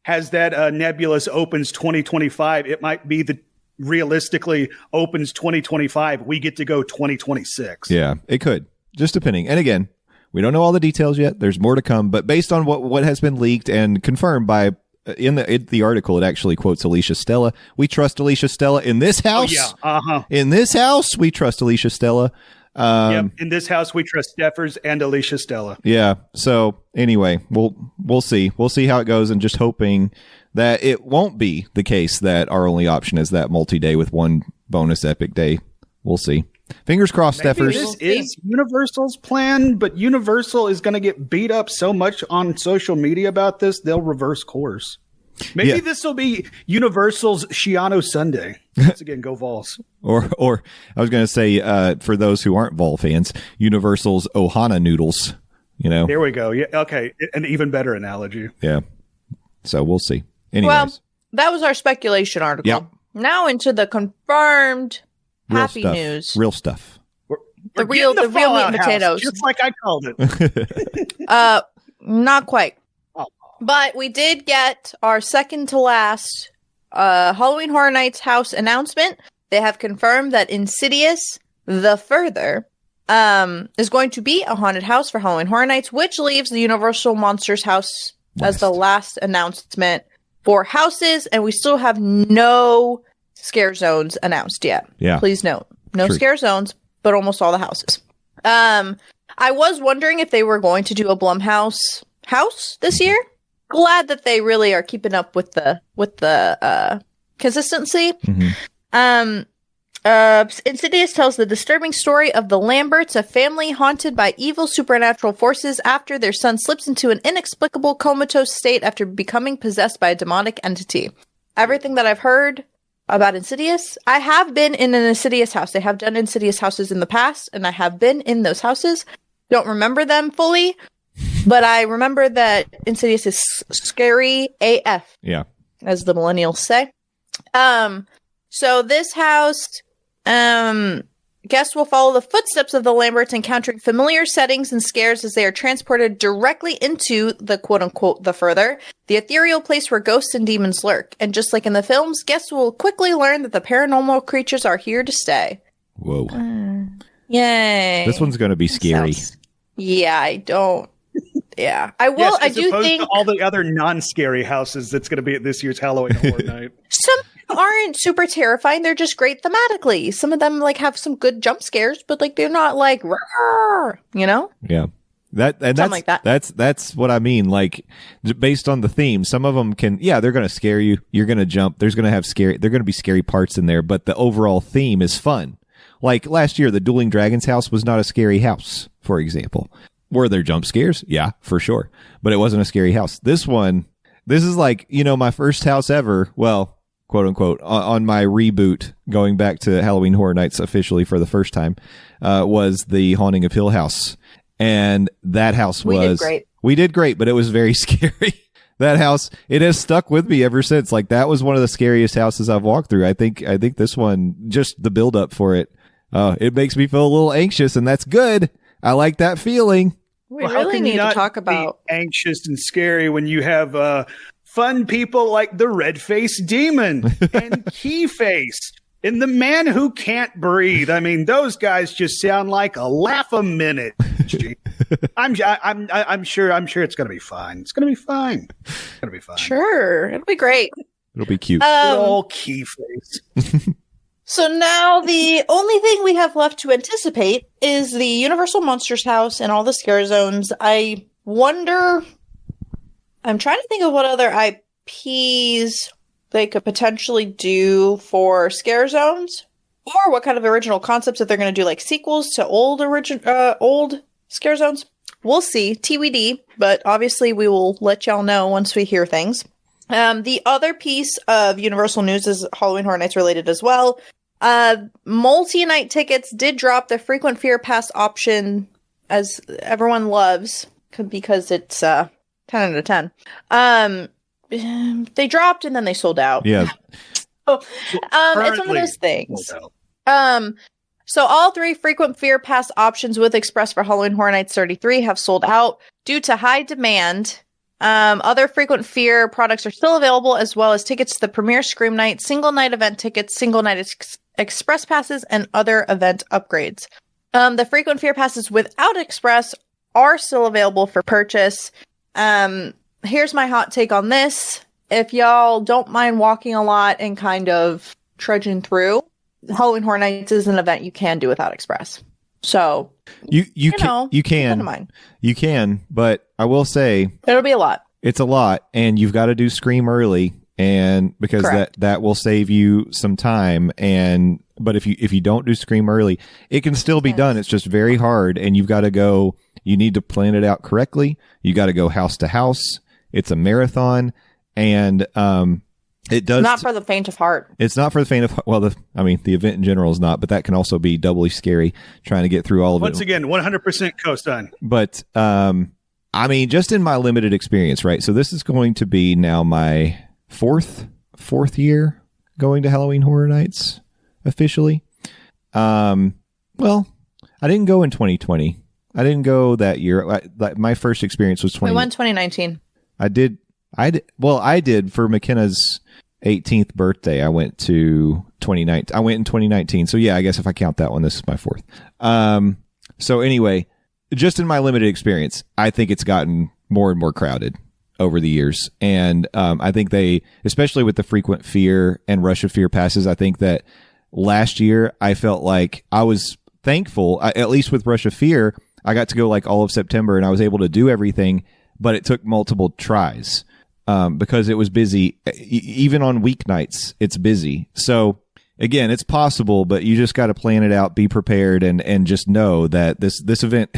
has that nebulous opens 2025, it might be the realistically opens 2025. We get to go 2026. Yeah, it could, just depending. And again, we don't know all the details yet. There's more to come, but based on what has been leaked and confirmed by in the article, it actually quotes Alicia Stella. We trust Alicia Stella in this house. Oh, yeah. Uh-huh. In this house, we trust Alicia Stella. Yep. In this house, we trust Stephers and Alicia Stella. Yeah. So anyway, we'll see. We'll see how it goes, and just hoping that it won't be the case that our only option is that multi-day with one bonus Epic day. We'll see. Fingers crossed, Maybe Stephers. This is Universal's plan, but Universal is going to get beat up so much on social media about this, they'll reverse course. Maybe this will be Universal's Shiano Sunday. Once again, go Vols. Or I was going to say, for those who aren't Vol fans, Universal's Ohana noodles. You know, there we go. Yeah, okay, an even better analogy. Yeah. So we'll see. Anyways, well, that was our speculation article. Yep. Now into the confirmed happy news. Real stuff. The real meat and potatoes. Just like I called it. Not quite. But we did get our second to last Halloween Horror Nights house announcement. They have confirmed that Insidious, The Further, is going to be a haunted house for Halloween Horror Nights, which leaves the Universal Monsters house as the last announcement for houses. And we still have no scare zones announced yet. Yeah. Please note, no scare zones, but almost all the houses. I was wondering if they were going to do a Blumhouse house this year. Glad that they really are keeping up with the consistency. Mm-hmm. Insidious tells the disturbing story of the Lamberts, a family haunted by evil supernatural forces after their son slips into an inexplicable comatose state after becoming possessed by a demonic entity. Everything that I've heard about Insidious, I have been in an Insidious house. They have done Insidious houses in the past, and I have been in those houses. Don't remember them fully, but I remember that Insidious is scary AF. Yeah. As the millennials say. So this house... guests will follow the footsteps of the Lamberts, encountering familiar settings and scares as they are transported directly into the quote-unquote the further, the ethereal place where ghosts and demons lurk. And just like in the films, guests will quickly learn that the paranormal creatures are here to stay. Whoa. Yay. This one's going to be scary. Yeah, I don't. Yeah, I will. Yes, I do think to all the other non-scary houses that's going to be at this year's Halloween Horror Night. Some aren't super terrifying. They're just great thematically. Some of them like have some good jump scares, but like they're not like, "Rawr," you know? Yeah. That's like that. That's what I mean. Like based on the theme, some of them can, they're going to scare you. You're going to jump. They're going to be scary parts in there, but the overall theme is fun. Like last year, the Dueling Dragons house was not a scary house, for example. Were there jump scares? Yeah, for sure. But it wasn't a scary house. This is like, my first house ever. Well, quote unquote, on my reboot, going back to Halloween Horror Nights officially for the first time, was the Haunting of Hill House. And that house We did great. We did great, but it was very scary. That house, it has stuck with me ever since. Like that was one of the scariest houses I've walked through. I think this one, just the build up for it, it makes me feel a little anxious, and that's good. I like that feeling. We really need to talk about anxious and scary when you have fun people like the Red-Faced Demon and Keyface and the Man Who Can't Breathe. I mean, those guys just sound like a laugh a minute. I'm sure it's going to be fine. It's going to be fine. It's going to be fine. Sure, it'll be great. It'll be cute. Good old Keyface. So now the only thing we have left to anticipate is the Universal Monsters house and all the scare zones. I wonder, I'm trying to think of what other IPs they could potentially do for scare zones, or what kind of original concepts, if they're going to do like sequels to old scare zones. We'll see, TBD, but obviously we will let y'all know once we hear things. The other piece of Universal news is Halloween Horror Nights related as well. Multi-night tickets did drop the frequent fear pass option, as everyone loves, because it's 10 out of 10. They dropped and then they sold out. Yeah. So, it's one of those things. So all 3 frequent fear pass options with Express for Halloween Horror Nights 33 have sold out due to high demand. Other frequent fear products are still available, as well as tickets to the premiere Scream Night, single night event tickets, single night express passes, and other event upgrades. The frequent fear passes without express are still available for purchase. Here's my hot take on this. If y'all don't mind walking a lot and kind of trudging through, Halloween Horror Nights is an event you can do without express. So you can, but I will say it'll be a lot. It's a lot, and you've got to do Scream early, and because that will save you some time. But if you don't do Scream early, it can still be done. It's just very hard, and you've got to go. You need to plan it out correctly. You got to go house to house. It's a marathon, and it does not for the faint of heart. It's not for the faint of heart. Well, the event in general is not, but that can also be doubly scary trying to get through all of it. Once again, 100% co-sign. But just in my limited experience, right? So this is going to be now my fourth year going to Halloween Horror Nights officially. Well, I didn't go in 2020. I didn't go that year. My first experience was 2019. I did for McKenna's 18th birthday. I went to 2019. I went in 2019. So yeah, I guess if I count that one, this is my fourth. So anyway, just in my limited experience, I think it's gotten more and more crowded over the years. And I think they, especially with the frequent fear and rush of fear passes, I think that last year I felt like I was thankful, at least with rush of fear, I got to go like all of September and I was able to do everything, but it took multiple tries. Because it was busy, even on weeknights, it's busy. So again, it's possible, but you just got to plan it out, be prepared, and just know that this event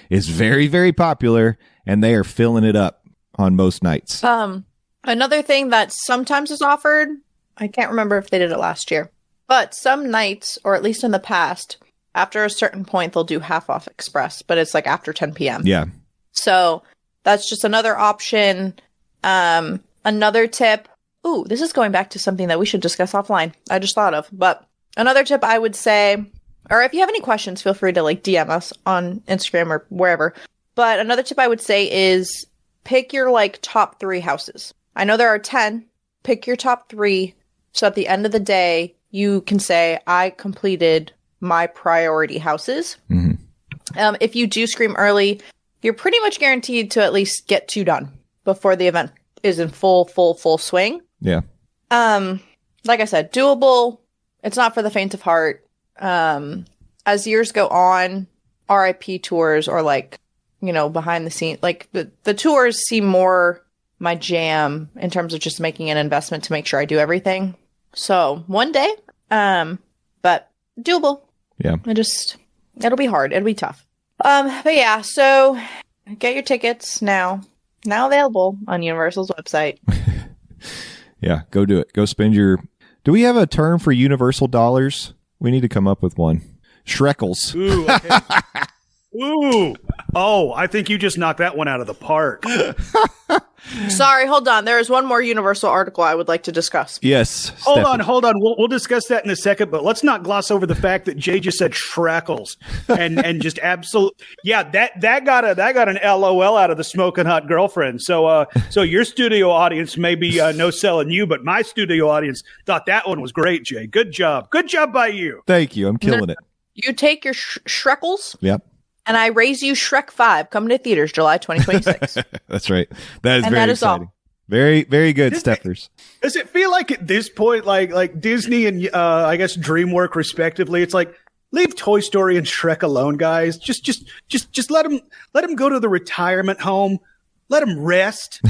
is very, very popular, and they are filling it up on most nights. Another thing that sometimes is offered, I can't remember if they did it last year, but some nights, or at least in the past, after a certain point, they'll do half off express, but it's like after 10 p.m. Yeah. So that's just another option. Another tip. Ooh, this is going back to something that we should discuss offline. I just thought of. But another tip I would say, or if you have any questions, feel free to like DM us on Instagram or wherever. But another tip I would say is pick your like top 3 houses. I know there are 10. Pick your top 3. So at the end of the day, you can say, I completed my priority houses. Mm-hmm. If you do scream early, you're pretty much guaranteed to at least get 2 done before the event is in full swing. Yeah. Like I said, doable. It's not for the faint of heart. As years go on, RIP tours or like, you know, behind the scenes, like the tours seem more my jam in terms of just making an investment to make sure I do everything. So one day, but doable. Yeah. It'll be hard. It'll be tough. But yeah, so get your tickets now available on Universal's website. Yeah, go do it. Go spend your... Do we have a term for Universal dollars? We need to come up with one. Shrekels. Ooh, okay. Ooh. Oh, I think you just knocked that one out of the park. Sorry, hold on. There is one more Universal article I would like to discuss. Yes. Hold on. We'll discuss that in a second, but let's not gloss over the fact that Jay just said Shrekels and just absolute. Yeah, that got an LOL out of the smoking hot girlfriend. So your studio audience may be no selling you, but my studio audience thought that one was great, Jay. Good job by you. Thank you. I'm killing it. You take your Shrekels. Yep. And I raise you Shrek 5 coming to theaters July 2026. That's right. That is and very that is exciting. All. Very, very good, Stephers. Does it feel like at this point, like Disney and I guess DreamWorks respectively, it's like leave Toy Story and Shrek alone, guys. Just let them go to the retirement home. Let them rest.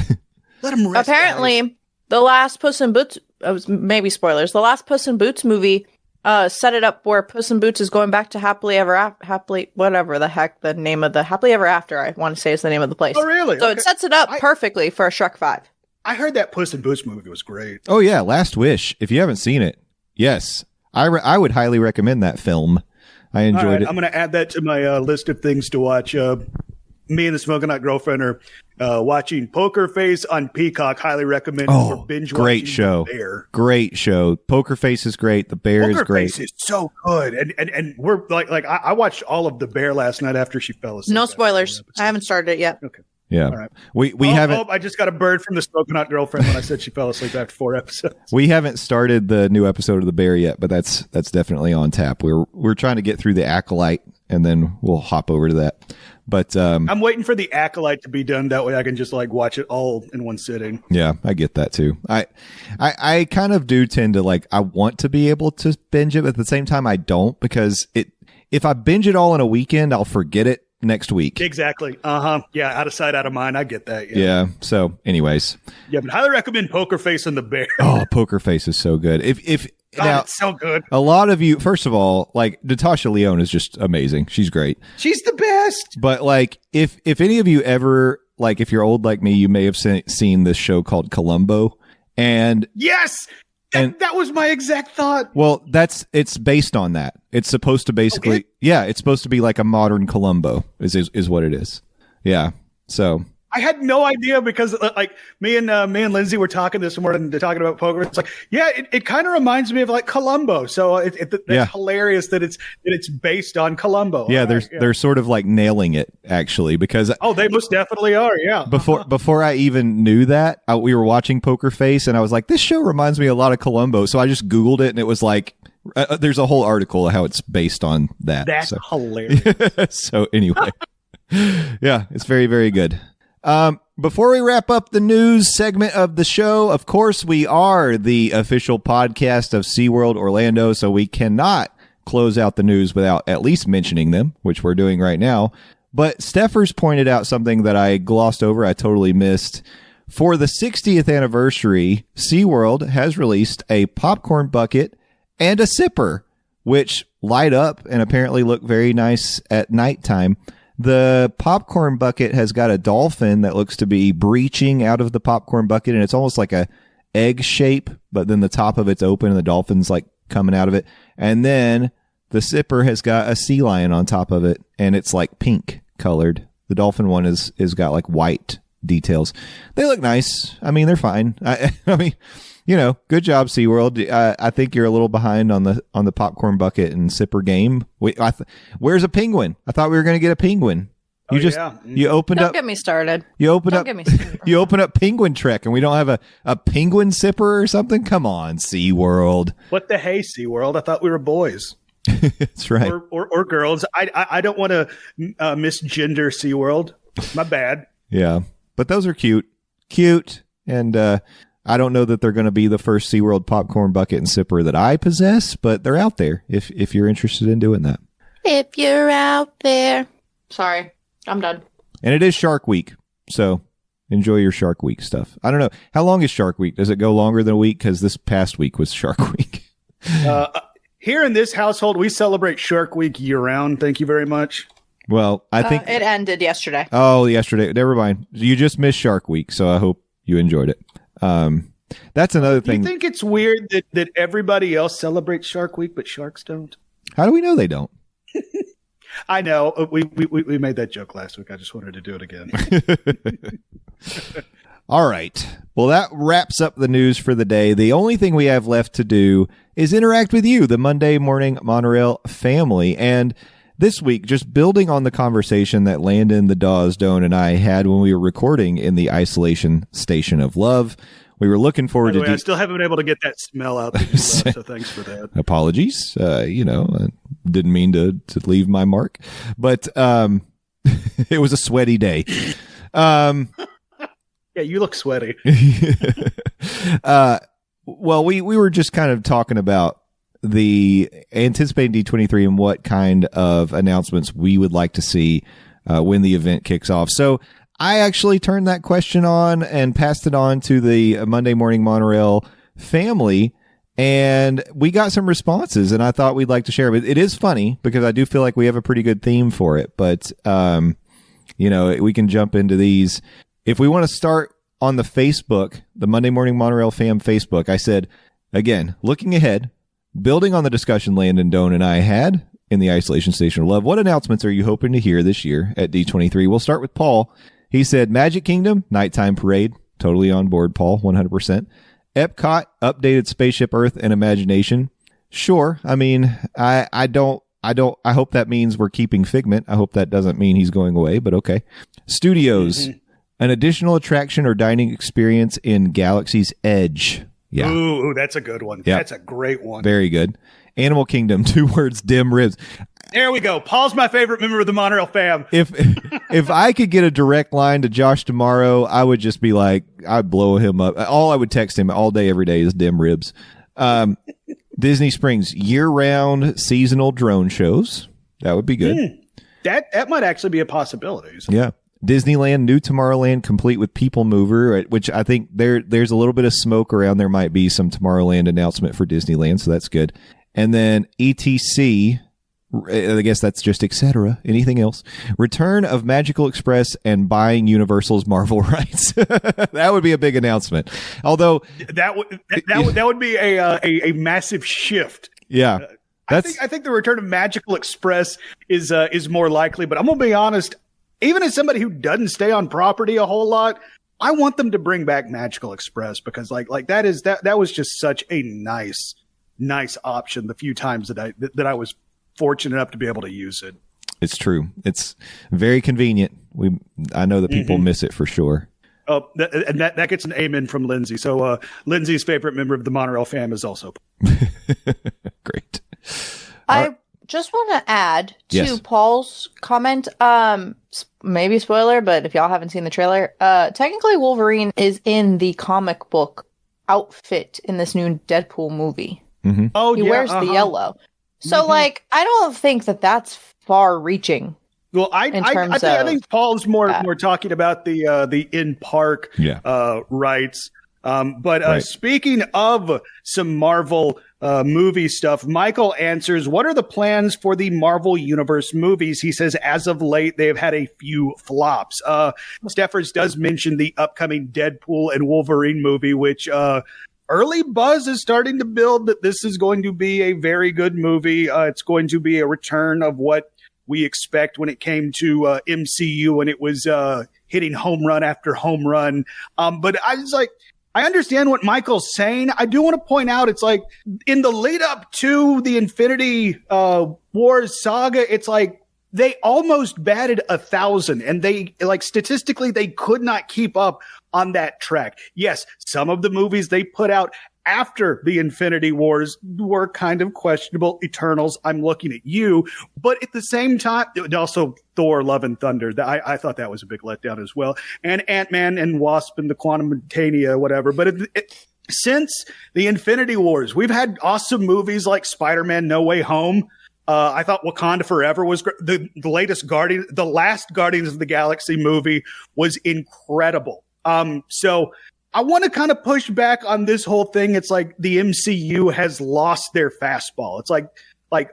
Let them rest. Apparently, guys. The last Puss in Boots, maybe spoilers. The last Puss in Boots movie set it up where Puss in Boots is going back to whatever the heck the name of the Happily Ever After, I want to say is the name of the place. Oh, really? So It sets it up perfectly for a Shrek 5. I heard that Puss in Boots movie was great. Oh, yeah. Last Wish. If you haven't seen it, yes. I would highly recommend that film. I enjoyed it. I'm going to add that to my list of things to watch. Me and the Smoking Hot Girlfriend are watching Poker Face on Peacock. Highly recommend for binge watching. Great show. Great show. Poker Face is great. The Bear is great. Poker Face is so good. And we're like I watched all of The Bear last night after she fell asleep. No spoilers. I haven't started it yet. Okay. Yeah. All right. We haven't. I just got a bird from the Smoking Hot Girlfriend when I said she fell asleep after 4 episodes. We haven't started the new episode of The Bear yet, but that's definitely on tap. We're trying to get through The Acolyte, and then we'll hop over to that. But I'm waiting for The Acolyte to be done. That way I can just like watch it all in one sitting. Yeah, I get that too. I kind of do tend to like, I want to be able to binge it, but at the same time I don't, because if I binge it all in a weekend, I'll forget it next week. Exactly. Yeah, out of sight, out of mind. I get that. Yeah. So anyways. Yeah, but highly recommend Poker Face and The Bear. Oh, Poker Face is so good. God, now, it's so good. A lot of you, first of all, like Natasha Lyonne is just amazing. She's great. She's the best. But like, if any of you ever, like, if you're old like me, you may have seen this show called Columbo. And yes, that was my exact thought. Well, it's based on that. It's supposed to basically, it's supposed to be like a modern Columbo is what it is. Yeah. So I had no idea because like me and Lindsay were talking this morning, talking about poker. It's like, it kind of reminds me of like Columbo. So that's hilarious that it's based on Columbo. Yeah, they're sort of like nailing it actually, because they most definitely are. Yeah. Before I even knew that, we were watching Poker Face, and I was like, this show reminds me a lot of Columbo. So I just Googled it, and it was like, there's a whole article of how it's based on that. That's hilarious. So anyway, yeah, it's very, very good. Before we wrap up the news segment of the show, of course, we are the official podcast of SeaWorld Orlando, so we cannot close out the news without at least mentioning them, which we're doing right now. But Stephers pointed out something that I glossed over, I totally missed. For the 60th anniversary, SeaWorld has released a popcorn bucket and a sipper, which light up and apparently look very nice at nighttime. The popcorn bucket has got a dolphin that looks to be breaching out of the popcorn bucket, and it's almost like a egg shape, but then the top of it's open and the dolphin's like coming out of it. And then the sipper has got a sea lion on top of it, and it's like pink colored. The dolphin one is got like white details. They look nice. I mean, they're fine. I mean, you know, good job, SeaWorld. I think you're a little behind on the popcorn bucket and sipper game. Where's a penguin? I thought we were going to get a penguin. You opened Don't up. get me started. You opened Don't up. get me started. You open up Penguin Trek, and we don't have a penguin sipper or something. Come on, SeaWorld. What the hey, SeaWorld? I thought we were boys. That's right. Or girls. I don't want to misgender SeaWorld. My bad. Yeah, but those are cute, and I don't know that they're going to be the first SeaWorld popcorn bucket and sipper that I possess, but they're out there if you're interested in doing that. If you're out there. Sorry, I'm done. And it is Shark Week, so enjoy your Shark Week stuff. I don't know. How long is Shark Week? Does it go longer than a week? Because this past week was Shark Week. Here in this household, we celebrate Shark Week year-round. Thank you very much. Well, I think it ended yesterday. Oh, yesterday. Never mind. You just missed Shark Week, so I hope you enjoyed it. That's another thing. You think it's weird that everybody else celebrates Shark Week, but sharks don't? How do we know they don't? I know. We made that joke last week. I just wanted to do it again. All right. Well, that wraps up the news for the day. The only thing we have left to do is interact with you, the Monday Morning Monorail family. And this week, just building on the conversation that Landon, the Dawes, Doan, and I had when we were recording in the Isolation Station of Love. We were looking forward to. I still haven't been able to get that smell out that you left, so thanks for that. Apologies. I didn't mean to leave my mark, but it was a sweaty day. Yeah, you look sweaty. Well, we were just kind of talking about the anticipating D23 and what kind of announcements we would like to see when the event kicks off. So I actually turned that question on and passed it on to the Monday Morning Monorail family, and we got some responses, and I thought we'd like to share. But it is funny because I do feel like we have a pretty good theme for it. But, we can jump into these. If we want to start on the Facebook, the Monday Morning Monorail fam Facebook, I said, again, looking ahead, building on the discussion Landon, Doan, and I had in the Isolation Station of Love, what announcements are you hoping to hear this year at D23? We'll start with Paul. He said, Magic Kingdom, nighttime parade. Totally on board, Paul, 100%. Epcot, updated Spaceship Earth and Imagination. Sure. I mean, I hope that means we're keeping Figment. I hope that doesn't mean he's going away, but okay. Studios, an additional attraction or dining experience in Galaxy's Edge. Yeah. Ooh, that's a good one. Yep. That's a great one. Very good. Animal Kingdom, 2 words, dim ribs. There we go. Paul's my favorite member of the Monorail fam. If I could get a direct line to Josh tomorrow, I would just be like, I'd blow him up. All I would text him all day, every day is dim ribs. Disney Springs, year-round seasonal drone shows. That would be good. That might actually be a possibility. So. Yeah. Disneyland, new Tomorrowland, complete with People Mover, which I think there's a little bit of smoke around. There might be some Tomorrowland announcement for Disneyland, so that's good. And then ETC, I guess that's just etc. Anything else? Return of Magical Express and buying Universal's Marvel rights. That would be a big announcement. Although that would be a massive shift. Yeah. I think the return of Magical Express is more likely, but I'm gonna be honest. Even as somebody who doesn't stay on property a whole lot, I want them to bring back Magical Express because like that was just such a nice option the few times that I was fortunate enough to be able to use it. It's true. It's very convenient. I know that people miss it for sure. Oh, and that gets an amen from Lindsay. So Lindsay's favorite member of the Monorail fam is also great. I just want to add to Yes. Paul's comment, maybe spoiler, but if y'all haven't seen the trailer, technically Wolverine is in the comic book outfit in this new Deadpool movie. Mm-hmm. Oh, He wears the yellow. So, I don't think that's far-reaching. Well, I think Paul's more talking about the in park rights. But Right. Speaking of some Marvel movie stuff, Michael answers, what are the plans for the Marvel Universe movies? He says, as of late, they've had a few flops. Stephers does mention the upcoming Deadpool and Wolverine movie, which early buzz is starting to build that this is going to be a very good movie. It's going to be a return of what we expect when it came to MCU, when it was hitting home run after home run. But I was like, I understand what Michael's saying. I do want to point out, it's like in the lead up to the Infinity Wars saga, it's like they almost batted 1,000, and they, like, statistically, they could not keep up on that track. Yes, some of the movies they put out after the Infinity Wars were kind of questionable. Eternals, I'm looking at you. But at the same time, also Thor, Love and Thunder. I thought that was a big letdown as well. And Ant-Man and Wasp and the Quantumania, whatever. But since the Infinity Wars, we've had awesome movies like Spider-Man No Way Home. I thought Wakanda Forever was the latest the last Guardians of the Galaxy movie was incredible. So I want to kind of push back on this whole thing. It's like the MCU has lost their fastball. It's like,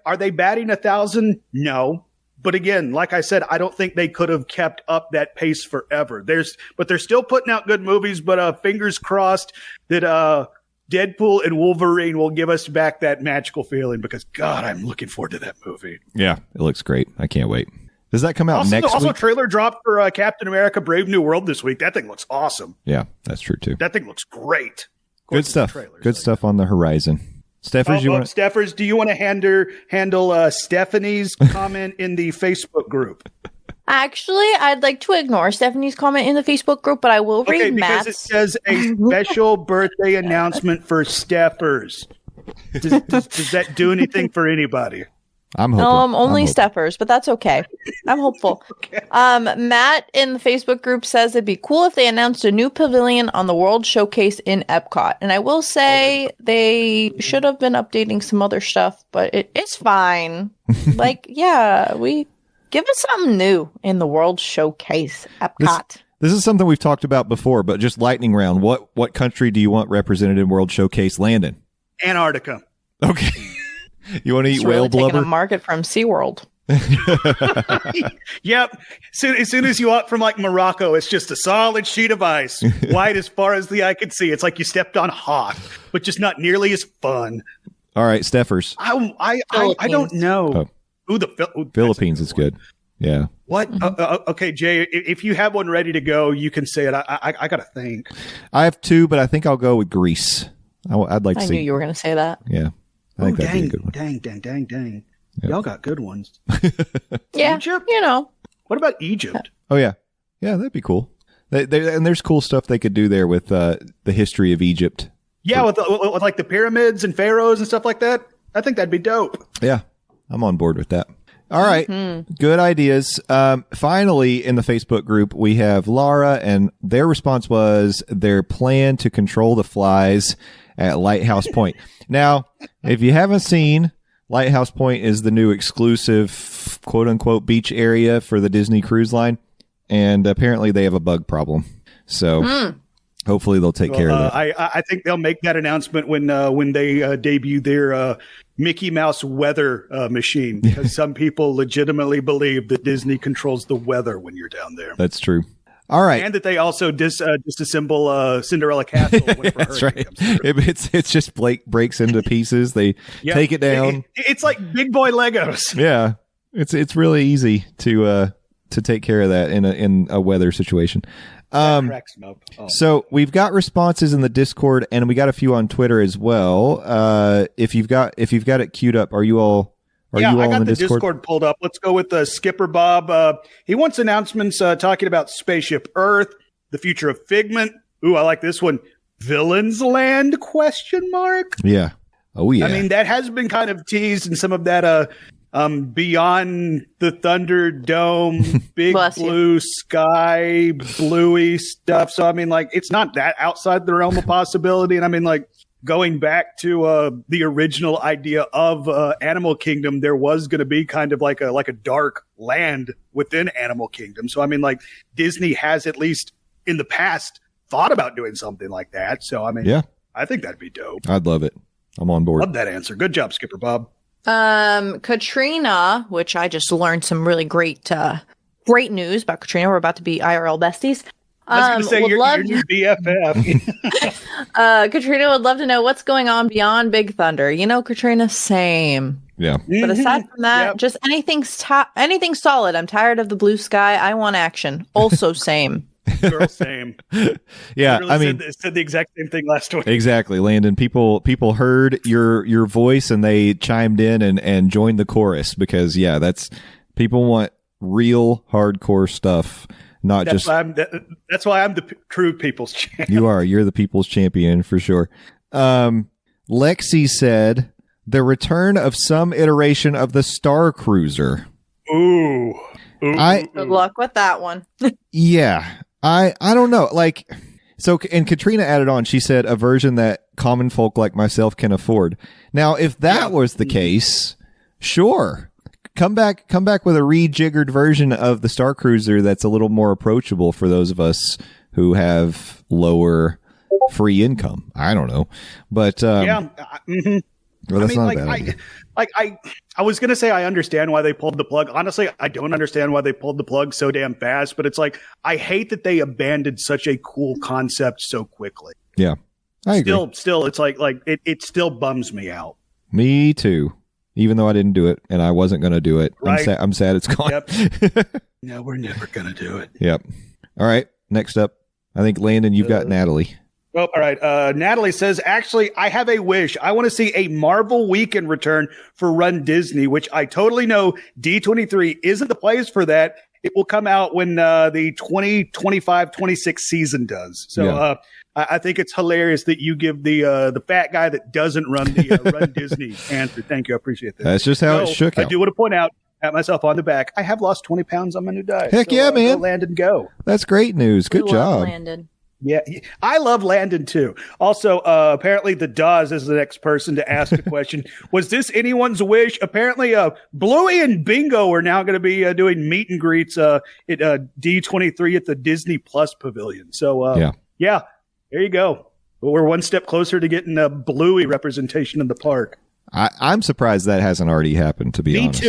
are they batting 1,000? No. But again, like I said, I don't think they could have kept up that pace forever. But they're still putting out good movies, but fingers crossed that Deadpool and Wolverine will give us back that magical feeling, because God, I'm looking forward to that movie. Yeah, it looks great. I can't wait. Does that come out next week? Also, trailer dropped for Captain America Brave New World this week. That thing looks awesome. Yeah, that's true too. That thing looks great. Good stuff. Good stuff on the horizon. Stephers, Stephers, do you want to handle Stephanie's comment in the Facebook group? Actually, I'd like to ignore Stephanie's comment in the Facebook group, but I will read Matt's. Because it says a special birthday announcement for Steffers. Does that do anything for anybody? I'm hoping. Only Stephers, but that's okay. I'm hopeful. Okay. Matt in the Facebook group says it'd be cool if they announced a new pavilion on the World Showcase in Epcot. And I will say they should have been updating some other stuff, but it's fine. We give us something new in the World Showcase Epcot. This is something we've talked about before, but just lightning round. What country do you want represented in World Showcase, Landon? Antarctica. Okay. You want to eat whale blubber? Taking a market from SeaWorld. Yep. As soon as you opt from like Morocco, it's just a solid sheet of ice, wide as far as the eye could see. It's like you stepped on hot, but just not nearly as fun. All right, Steffers. I don't know. Philippines is good. Yeah. What? Okay, Jay, if you have one ready to go, you can say it. I got to think. I have two, but I think I'll go with Greece. I'd like to see. I knew you were going to say that. Yeah. I think that'd be a good one. Dang. Yep. Y'all got good ones. Yeah. Egypt? What about Egypt? Oh, yeah. Yeah, that'd be cool. And there's cool stuff they could do there with the history of Egypt. Yeah, with like the pyramids and pharaohs and stuff like that. I think that'd be dope. Yeah, I'm on board with that. All right. Good ideas. Finally, in the Facebook group, we have Laura, and their response was their plan to control the flies at Lighthouse Point. Now, if you haven't seen, Lighthouse Point is the new exclusive quote-unquote beach area for the Disney Cruise Line, and apparently they have a bug problem. So hopefully they'll take care of that. I think they'll make that announcement when they debut their Mickey Mouse weather machine, because some people legitimately believe that Disney controls the weather when you're down there. That's true. All right. And that they also disassemble Cinderella Castle. That's right. It's just breaks into pieces. They take it down. It's like big boy Legos. Yeah. It's really easy to take care of that in a weather situation. Cracks me up. So we've got responses in the Discord, and we got a few on Twitter as well. If you've got it queued up, are you all? I got the Discord pulled up. Let's go with Skipper Bob. He wants announcements talking about Spaceship Earth, the future of Figment. Ooh, I like this one. Villains Land ? Yeah. Oh yeah. I mean, that has been kind of teased in some of that Beyond the Thunderdome, Big Blue Sky, Bluey stuff. So I mean, like, it's not that outside the realm of possibility. And I mean, like, going back to the original idea of Animal Kingdom, there was going to be kind of like a dark land within Animal Kingdom. So I mean, like, Disney has, at least in the past, thought about doing something like that. So, I mean, Yeah. I think that'd be dope. I'd love it. I'm on board. Love that answer. Good job, Skipper Bob. Katrina, which I just learned some really great news about Katrina. We're about to be IRL besties. I was going to say, you're your BFF. Katrina would love to know what's going on beyond Big Thunder. You know, Katrina, same. Yeah. But aside from that, just anything solid. I'm tired of the blue sky. I want action. Also, same. Girl, same. Yeah. I mean, said the exact same thing last week. Exactly, Landon. People heard your voice and they chimed in and joined the chorus because that's people want real hardcore stuff. That's why I'm the true people's champion. You're the people's champion for sure. Lexi said the return of some iteration of the Star Cruiser. Ooh. Good luck with that one. Yeah. I don't know. Like, so, and Katrina added on, she said a version that common folk like myself can afford. Now, if that was the case, sure. Come back with a rejiggered version of the Star Cruiser that's a little more approachable for those of us who have lower free income. I don't know. But, well, that's not a bad idea. I was going to say I understand why they pulled the plug. Honestly, I don't understand why they pulled the plug so damn fast, but it's like, I hate that they abandoned such a cool concept so quickly. Yeah. I agree. Still, it's like it still bums me out. Me too. Even though I didn't do it and I wasn't going to do it. Right. I'm sad it's gone. Yep. No, we're never going to do it. Yep. All right. Next up, I think, Landon, you've got Natalie. Oh, all right. Natalie says, actually, I have a wish. I want to see a Marvel weekend return for Run Disney, which I totally know D23 isn't the place for that. It will come out when the 2025-26 season does. So I think it's hilarious that you give the fat guy that doesn't run the Run Disney answer. Thank you. I appreciate that. That's just how it shook out. I do want to point out, pat myself on the back, I have lost 20 pounds on my new diet. Heck yeah, man. Go Landon, go. That's great news. Good job. Landon. Yeah, I love Landon too. Also, apparently the Dawes is the next person to ask the question. Was this anyone's wish? Apparently, Bluey and Bingo are now going to be doing meet and greets at D23 at the Disney Plus Pavilion. So, yeah, there you go. We're one step closer to getting a Bluey representation in the park. I'm surprised that hasn't already happened, to be honest.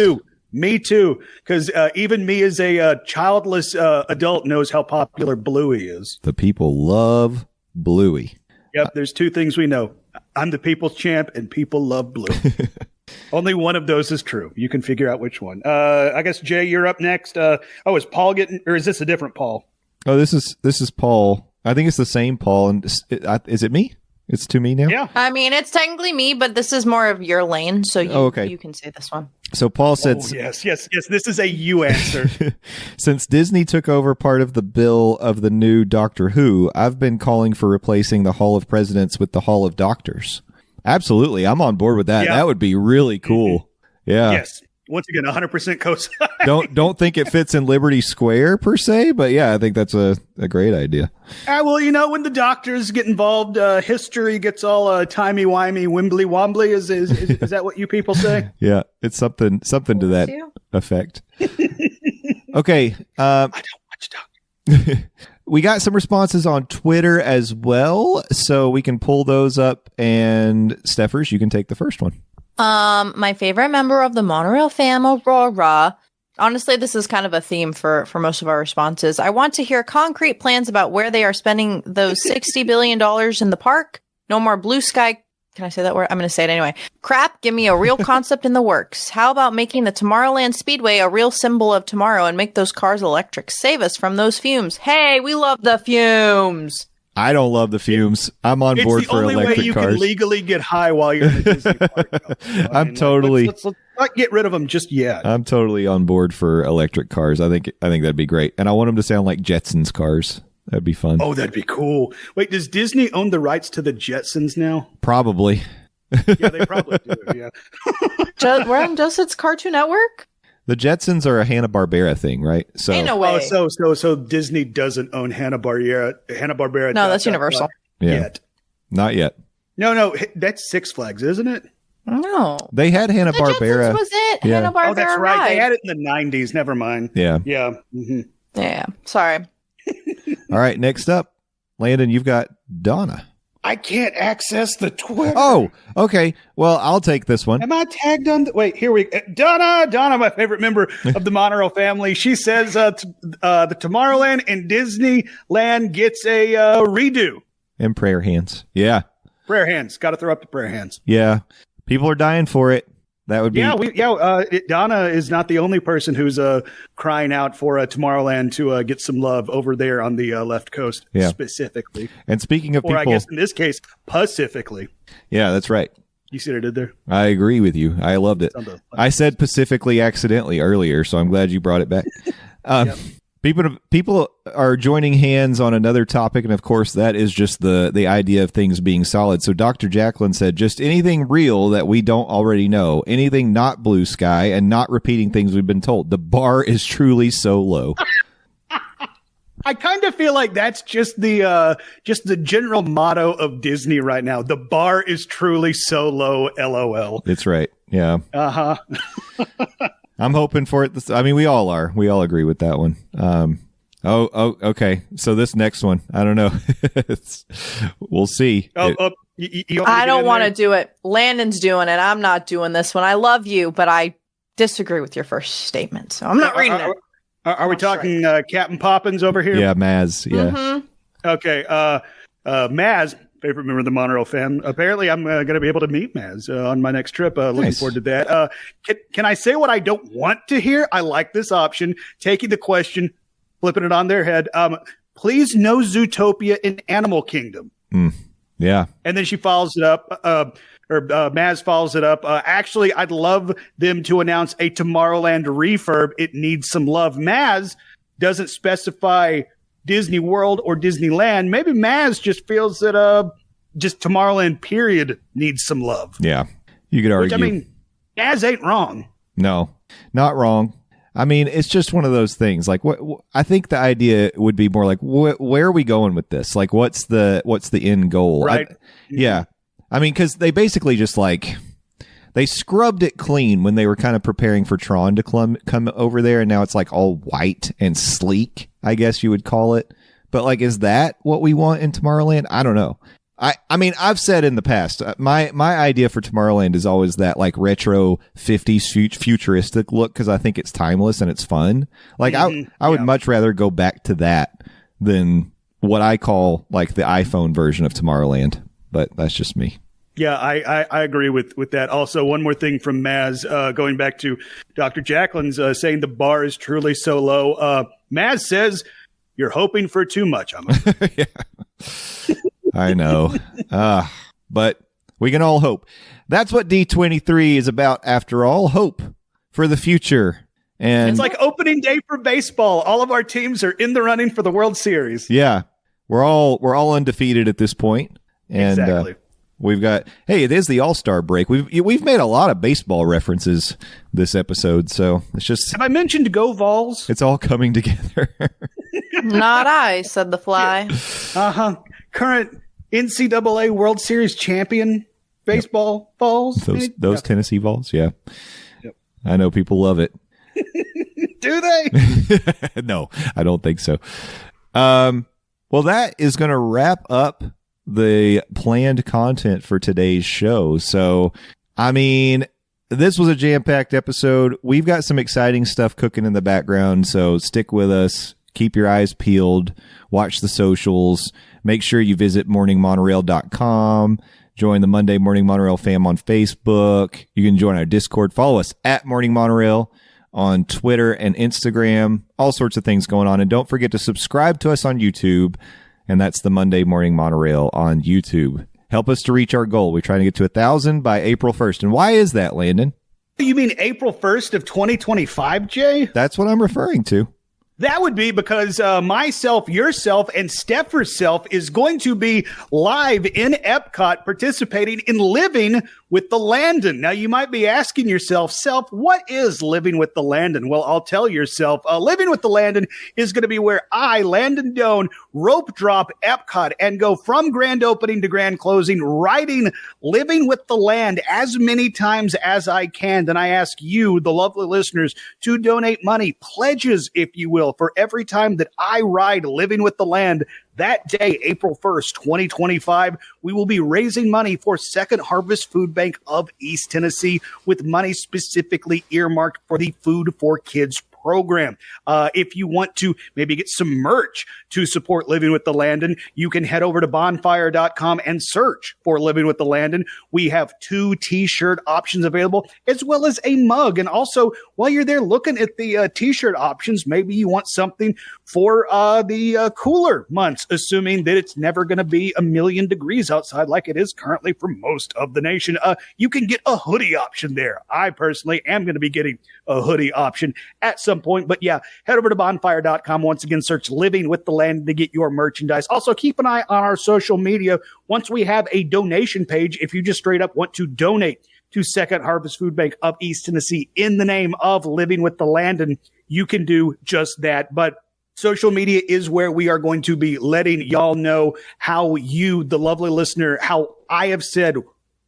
Me too, because even me as a childless adult knows how popular Bluey is. The people love Bluey. Yep, there's two things we know. I'm the people's champ, and people love Bluey. Only one of those is true. You can figure out which one. I guess, Jay, you're up next. Is Paul getting, or is this a different Paul? Oh, this is Paul. I think it's the same Paul. And is it me? It's to me now? Yeah. I mean, it's technically me, but this is more of your lane, so you can say this one. So Paul said... Oh, yes. This is a you answer. Since Disney took over part of the bill of the new Doctor Who, I've been calling for replacing the Hall of Presidents with the Hall of Doctors. Absolutely. I'm on board with that. Yeah. That would be really cool. Yeah. Yes. Once again, 100% co-sign. Don't think it fits in Liberty Square per se, but yeah, I think that's a great idea. Well, when the doctors get involved, history gets all timey-wimey, wimbly-wombly. Is that what you people say? Yeah, it's something to that effect. Okay. I don't watch doctors. We got some responses on Twitter as well, so we can pull those up. And Stephers, you can take the first one. My favorite member of the Monorail fam, Aurora. Honestly, this is kind of a theme for most of our responses. I want to hear concrete plans about where they are spending those $60 billion in the park. No more blue sky. Can I say that word? I'm going to say it anyway. Crap, give me a real concept in the works. How about making the Tomorrowland Speedway a real symbol of tomorrow and make those cars electric? Save us from those fumes. Hey, we love the fumes. I don't love the fumes. I'm on board for electric cars. It's the only way you can legally get high while you're in a Disney park. Let's not get rid of them just yet. I'm totally on board for electric cars. I think that'd be great. And I want them to sound like Jetsons cars. That'd be fun. Oh, that'd be cool. Wait, does Disney own the rights to the Jetsons now? Probably. Yeah, they probably do. Yeah. We're on Justin's Cartoon Network? The Jetsons are a Hanna-Barbera thing, right? So, in a way. So Disney doesn't own Hanna-Barbera. No, that's Universal. Yet. Not yet. No, that's Six Flags, isn't it? No. They had Hanna-Barbera. Was it? Yeah. Hanna-Barbera. Oh, that's right. Ride. They had it in the 90s. Never mind. Yeah. Yeah. Mm-hmm. Yeah. Sorry. All right. Next up, Landon, you've got Donna. I can't access the Twitter. Oh, okay. Well, I'll take this one. Am I tagged on? Wait, here we go. Donna, my favorite member of the Monorail family. She says the Tomorrowland and Disneyland gets a redo. And prayer hands. Yeah. Prayer hands. Got to throw up the prayer hands. Yeah. People are dying for it. That would be. Donna is not the only person who's crying out for Tomorrowland to get some love over there on the left coast, specifically. And speaking of people, I guess in this case, pacifically. Yeah, that's right. You see what I did there? I agree with you. I loved it. I said pacifically accidentally earlier, so I'm glad you brought it back. People are joining hands on another topic, and of course, that is just the idea of things being solid. So Dr. Jacqueline said, just anything real that we don't already know, anything not blue sky, and not repeating things we've been told. The bar is truly so low. I kind of feel like that's just the general motto of Disney right now. The bar is truly so low, LOL. It's right. Yeah. Uh-huh. I'm hoping for it. I mean, we all are. We all agree with that one. Okay. So this next one, I don't know. We'll see. I don't want to do it. Landon's doing it. I'm not doing this one. I love you, but I disagree with your first statement. So I'm not reading it. Are we talking Captain Poppins over here? Yeah, Maz. Yeah. Mm-hmm. Okay. Maz, favorite member of the Monorail fam. Apparently, I'm going to be able to meet Maz on my next trip. Looking forward to that. Can I say what I don't want to hear? I like this option. Taking the question, flipping it on their head. Please, no Zootopia in Animal Kingdom. Yeah. And then she follows it up. Maz follows it up. Actually, I'd love them to announce a Tomorrowland refurb. It needs some love. Maz doesn't specify Disney World or Disneyland. Maybe Maz just feels that just Tomorrowland period needs some love. Yeah. You could argue. Which, I mean, Maz ain't wrong. No, not wrong. I mean, it's just one of those things. Like, what I think the idea would be more like, where are we going with this? Like, what's the end goal? Right. Yeah. I mean, because they basically just they scrubbed it clean when they were kind of preparing for Tron to come over there, and now it's like all white and sleek, I guess you would call it. But like, is that what we want in Tomorrowland? I don't know. I mean, I've said in the past, my idea for Tomorrowland is always that like retro 50s futuristic look, because I think it's timeless and it's fun. Like I would much rather go back to that than what I call like the iPhone version of Tomorrowland. But that's just me. Yeah, I agree with that. Also, one more thing from Maz, going back to Dr. Jacqueline's saying the bar is truly so low. Maz says, you're hoping for too much. Yeah. I know. But we can all hope. That's what D23 is about, after all. Hope for the future. And it's like opening day for baseball. All of our teams are in the running for the World Series. Yeah. We're all undefeated at this point. And exactly. We've got, hey, it is the All-Star break. We've made a lot of baseball references this episode, so it's just... Have I mentioned Go Vols? It's all coming together. Not I, said the fly. Uh-huh. Current NCAA World Series champion baseball Vols. Those Tennessee Vols, yeah. Yep. I know people love it. Do they? No, I don't think so. Well, that is going to wrap up the planned content for today's show. So, I mean, this was a jam-packed episode. We've got some exciting stuff cooking in the background, so stick with us. Keep your eyes peeled. Watch the socials. Make sure you visit morningmonorail.com. Join the Monday Morning Monorail fam on Facebook. You can join our Discord. Follow us at Morning Monorail on Twitter and Instagram. All sorts of things going on. And don't forget to subscribe to us on YouTube. And that's the Monday Morning Monorail on YouTube. Help us to reach our goal. We're trying to get to 1,000 by April 1st. And why is that, Landon? You mean April 1st of 2025, Jay? That's what I'm referring to. That would be because myself, yourself, and Stephers' self is going to be live in Epcot participating in Living with the Landon. Now, you might be asking yourself, what is Living with the Landon? Well, I'll tell yourself, Living with the Landon is going to be where I, Landon Doan, rope drop Epcot and go from grand opening to grand closing, riding Living with the Land as many times as I can. Then I ask you, the lovely listeners, to donate money, pledges, if you will, Monorail for every time that I ride Living with the Land. That day, April 1st, 2025, we will be raising money for Second Harvest Food Bank of East Tennessee, with money specifically earmarked for the Food for Kids program. If you want to maybe get some merch to support Living with the Landon, you can head over to bonfire.com and search for Living with the Landon. We have 2 t-shirt options available, as well as a mug. And also, while you're there looking at the t-shirt options, maybe you want something for the cooler months, assuming that it's never going to be 1,000,000 degrees outside like it is currently for most of the nation. You can get a hoodie option there. I personally am going to be getting a hoodie option at some point. But yeah, head over to bonfire.com. Once again, search Living with the Land to get your merchandise. Also, keep an eye on our social media. Once we have a donation page, if you just straight up want to donate to Second Harvest Food Bank of East Tennessee in the name of Living with the Landon, you can do just that. But social media is where we are going to be letting y'all know how you, the lovely listener, how I have said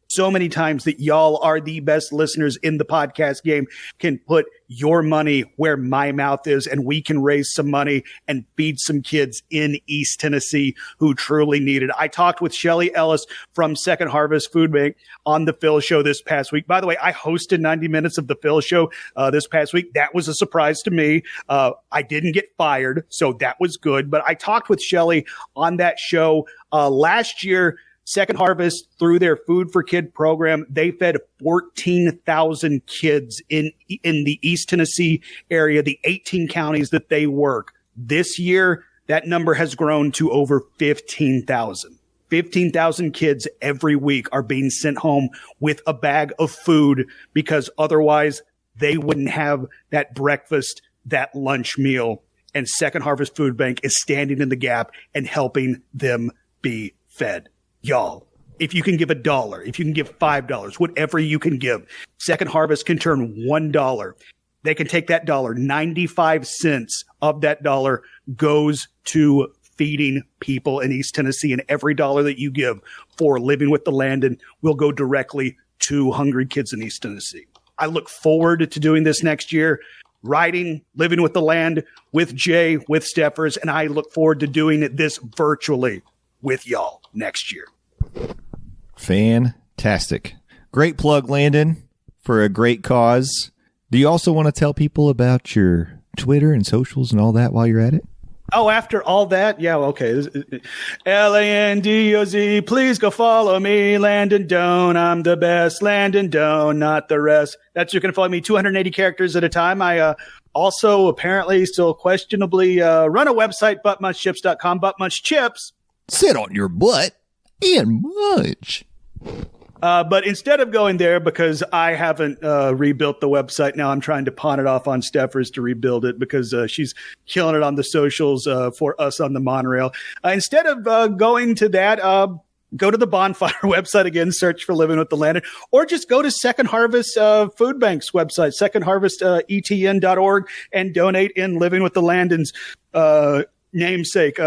so many times that y'all are the best listeners in the podcast game, can put your money where my mouth is, and we can raise some money and feed some kids in East Tennessee who truly need it. I talked with Shelly Ellis from Second Harvest Food Bank on the Phil Show this past week. By the way, I hosted 90 minutes of the Phil Show this past week. That was a surprise to me. I didn't get fired, so that was good. But I talked with Shelly on that show last year. Second Harvest, through their Food for Kid program, they fed 14,000 kids in the East Tennessee area, the 18 counties that they work. This year, that number has grown to over 15,000. 15,000 kids every week are being sent home with a bag of food, because otherwise they wouldn't have that breakfast, that lunch meal. And Second Harvest Food Bank is standing in the gap and helping them be fed. Y'all, if you can give $1, if you can give $5, whatever you can give, Second Harvest can turn $1. They can take that dollar, 95 cents of that dollar goes to feeding people in East Tennessee. And every dollar that you give for Living with the Landon will go directly to hungry kids in East Tennessee. I look forward to doing this next year, riding Living with the Land with Jay, with Stephers, and I look forward to doing this virtually with y'all next year. Fantastic. Great plug, Landon, for a great cause. Do you also want to tell people about your Twitter and socials and all that while you're at it? Oh, after all that? Yeah, okay. LANDOZ, please go follow me, Landon Doan. I'm the best, Landon Doan, not the rest. That's, you can follow me 280 characters at a time. I also apparently still questionably run a website, buttmunchchips.com, buttmunchchips. Sit on your butt and munch. But instead of going there, because I haven't rebuilt the website, now I'm trying to pawn it off on Stephers to rebuild it, because she's killing it on the socials for us on the Monorail. Instead of going to that, go to the Bonfire website again, search for Living with the Landon, or just go to Second Harvest Food Bank's website, secondharvestetn.org, and donate in Living with the Landon's namesake.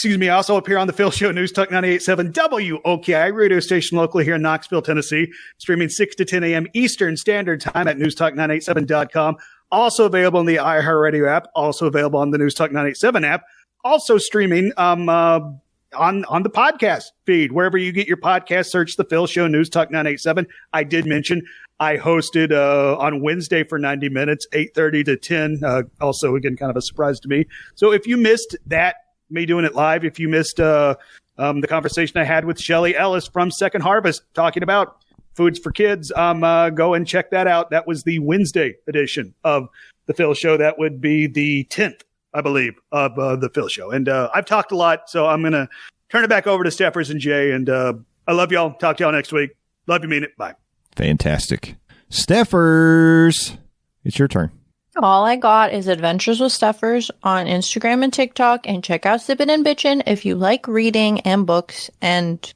I also appear on the Phil Show, News Talk 98.7 WOKI radio station locally here in Knoxville, Tennessee, streaming 6 to 10 a.m. Eastern Standard Time at newstalk987.com. Also available in the iHeartRadio app, also available on the News Talk 987 app, also streaming on the podcast feed. Wherever you get your podcast, search the Phil Show, News Talk 987. I did mention I hosted on Wednesday for 90 minutes, 8:30 to 10. Also, again, kind of a surprise to me. So if you missed that, me doing it live, if you missed the conversation I had with Shelly Ellis from Second Harvest talking about foods for kids, go and check that out. That was the Wednesday edition of the Phil Show. That would be the 10th, I believe, of the Phil Show. And I've talked a lot, so I'm going to turn it back over to Stephers and Jay. And I love y'all. Talk to y'all next week. Love you, mean it. Bye. Fantastic. Stephers, it's your turn. All I got is Adventures with Stephers on Instagram and TikTok, and check out Sippin' and Bitchin' if you like reading and books and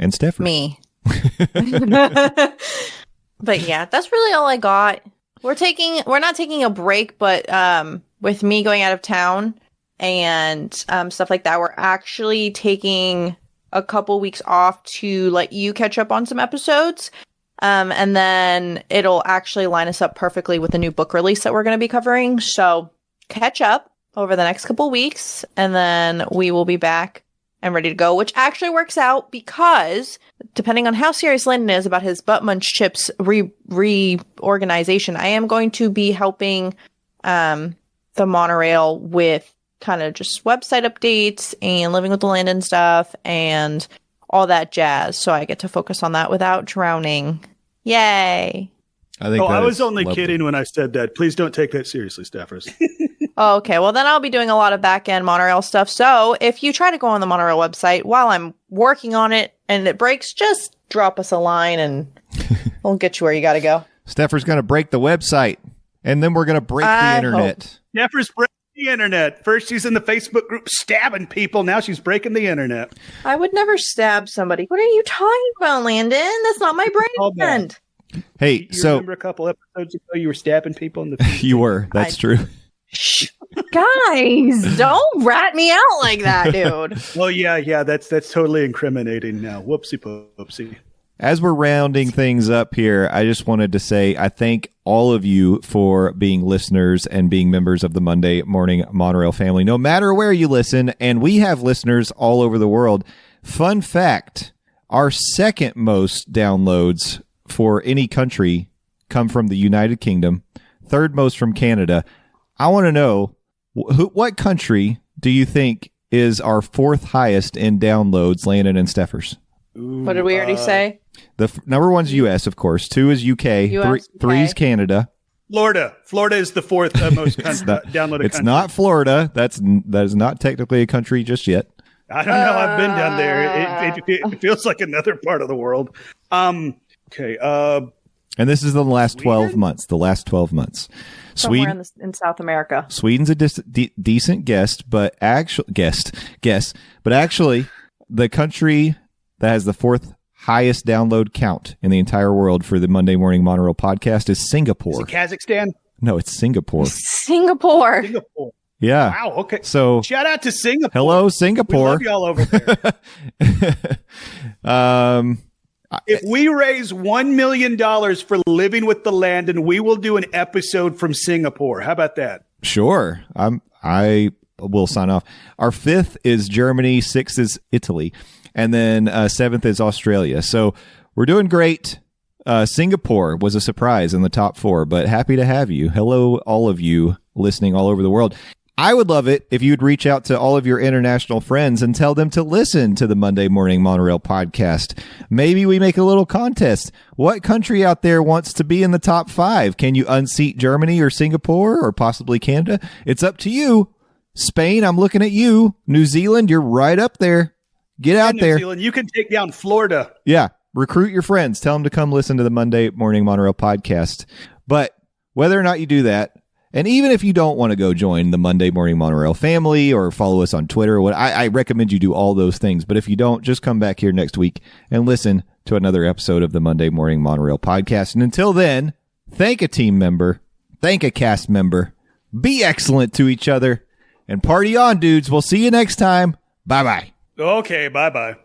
Stephers. Me. But yeah, that's really all I got. We're not taking a break, but with me going out of town and stuff like that, we're actually taking a couple weeks off to let you catch up on some episodes. And then it'll actually line us up perfectly with a new book release that we're going to be covering. So catch up over the next couple weeks, and then we will be back and ready to go, which actually works out because depending on how serious Landon is about his butt munch chips reorganization, I am going to be helping the Monorail with kind of just website updates and living with the Landon stuff and all that jazz. So I get to focus on that without drowning. Yay. I was only kidding when I said that. Please don't take that seriously, Stephers. Okay, well then I'll be doing a lot of back-end Monorail stuff. So if you try to go on the Monorail website while I'm working on it and it breaks, just drop us a line and we'll get you where you got to go. Stepher's going to break the website, and then we're going to break the internet. Stephers breaking the internet. First she's in the Facebook group stabbing people. Now she's breaking the internet. I would never stab somebody. What are you talking about, Landon? That's not my brand. Hey, you remember a couple episodes ago you were stabbing people in the face? You were. That's true. Shh. Guys, don't rat me out like that, dude. Oh, yeah. That's totally incriminating now. Whoopsie poopsie. As we're rounding things up here, I just wanted to say I thank all of you for being listeners and being members of the Monday Morning Monorail family, no matter where you listen. And we have listeners all over the world. Fun fact, our second most downloads for any country come from the United Kingdom, third most from Canada. I want to know, what country do you think is our fourth highest in downloads, Landon and Stephers? What did we already say? The number one's U.S., of course. Two is U.K. Three is Canada. Florida. Florida is the fourth most downloaded it's country. Not Florida. That is not technically a country just yet. I don't know. I've been down there. It feels like another part of the world. Okay. And this is the last 12 months. The last 12 months. Somewhere in South America. Sweden's a decent guest, but actually, the country that has the fourth highest download count in the entire world for the Monday Morning Monorail podcast is Singapore. Is it Kazakhstan? No, it's Singapore. Singapore. Yeah. Wow. Okay. So shout out to Singapore. Hello, Singapore. We love y'all over there. If we raise $1 million for living with the Landon, we will do an episode from Singapore. How about that? Sure. I will sign off. Our fifth is Germany, sixth is Italy, and then seventh is Australia. So we're doing great. Singapore was a surprise in the top four, but happy to have you. Hello, all of you listening all over the world. I would love it if you'd reach out to all of your international friends and tell them to listen to the Monday Morning Monorail podcast. Maybe we make a little contest. What country out there wants to be in the top 5? Can you unseat Germany or Singapore or possibly Canada? It's up to you. Spain, I'm looking at you. New Zealand, you're right up there. Get out there. New Zealand, you can take down Florida. Yeah. Recruit your friends. Tell them to come listen to the Monday Morning Monorail podcast. But whether or not you do that, and even if you don't want to go join the Monday Morning Monorail family or follow us on Twitter, I recommend you do all those things. But if you don't, just come back here next week and listen to another episode of the Monday Morning Monorail podcast. And until then, thank a team member, thank a cast member, be excellent to each other, and party on, dudes. We'll see you next time. Bye-bye. Okay, bye-bye.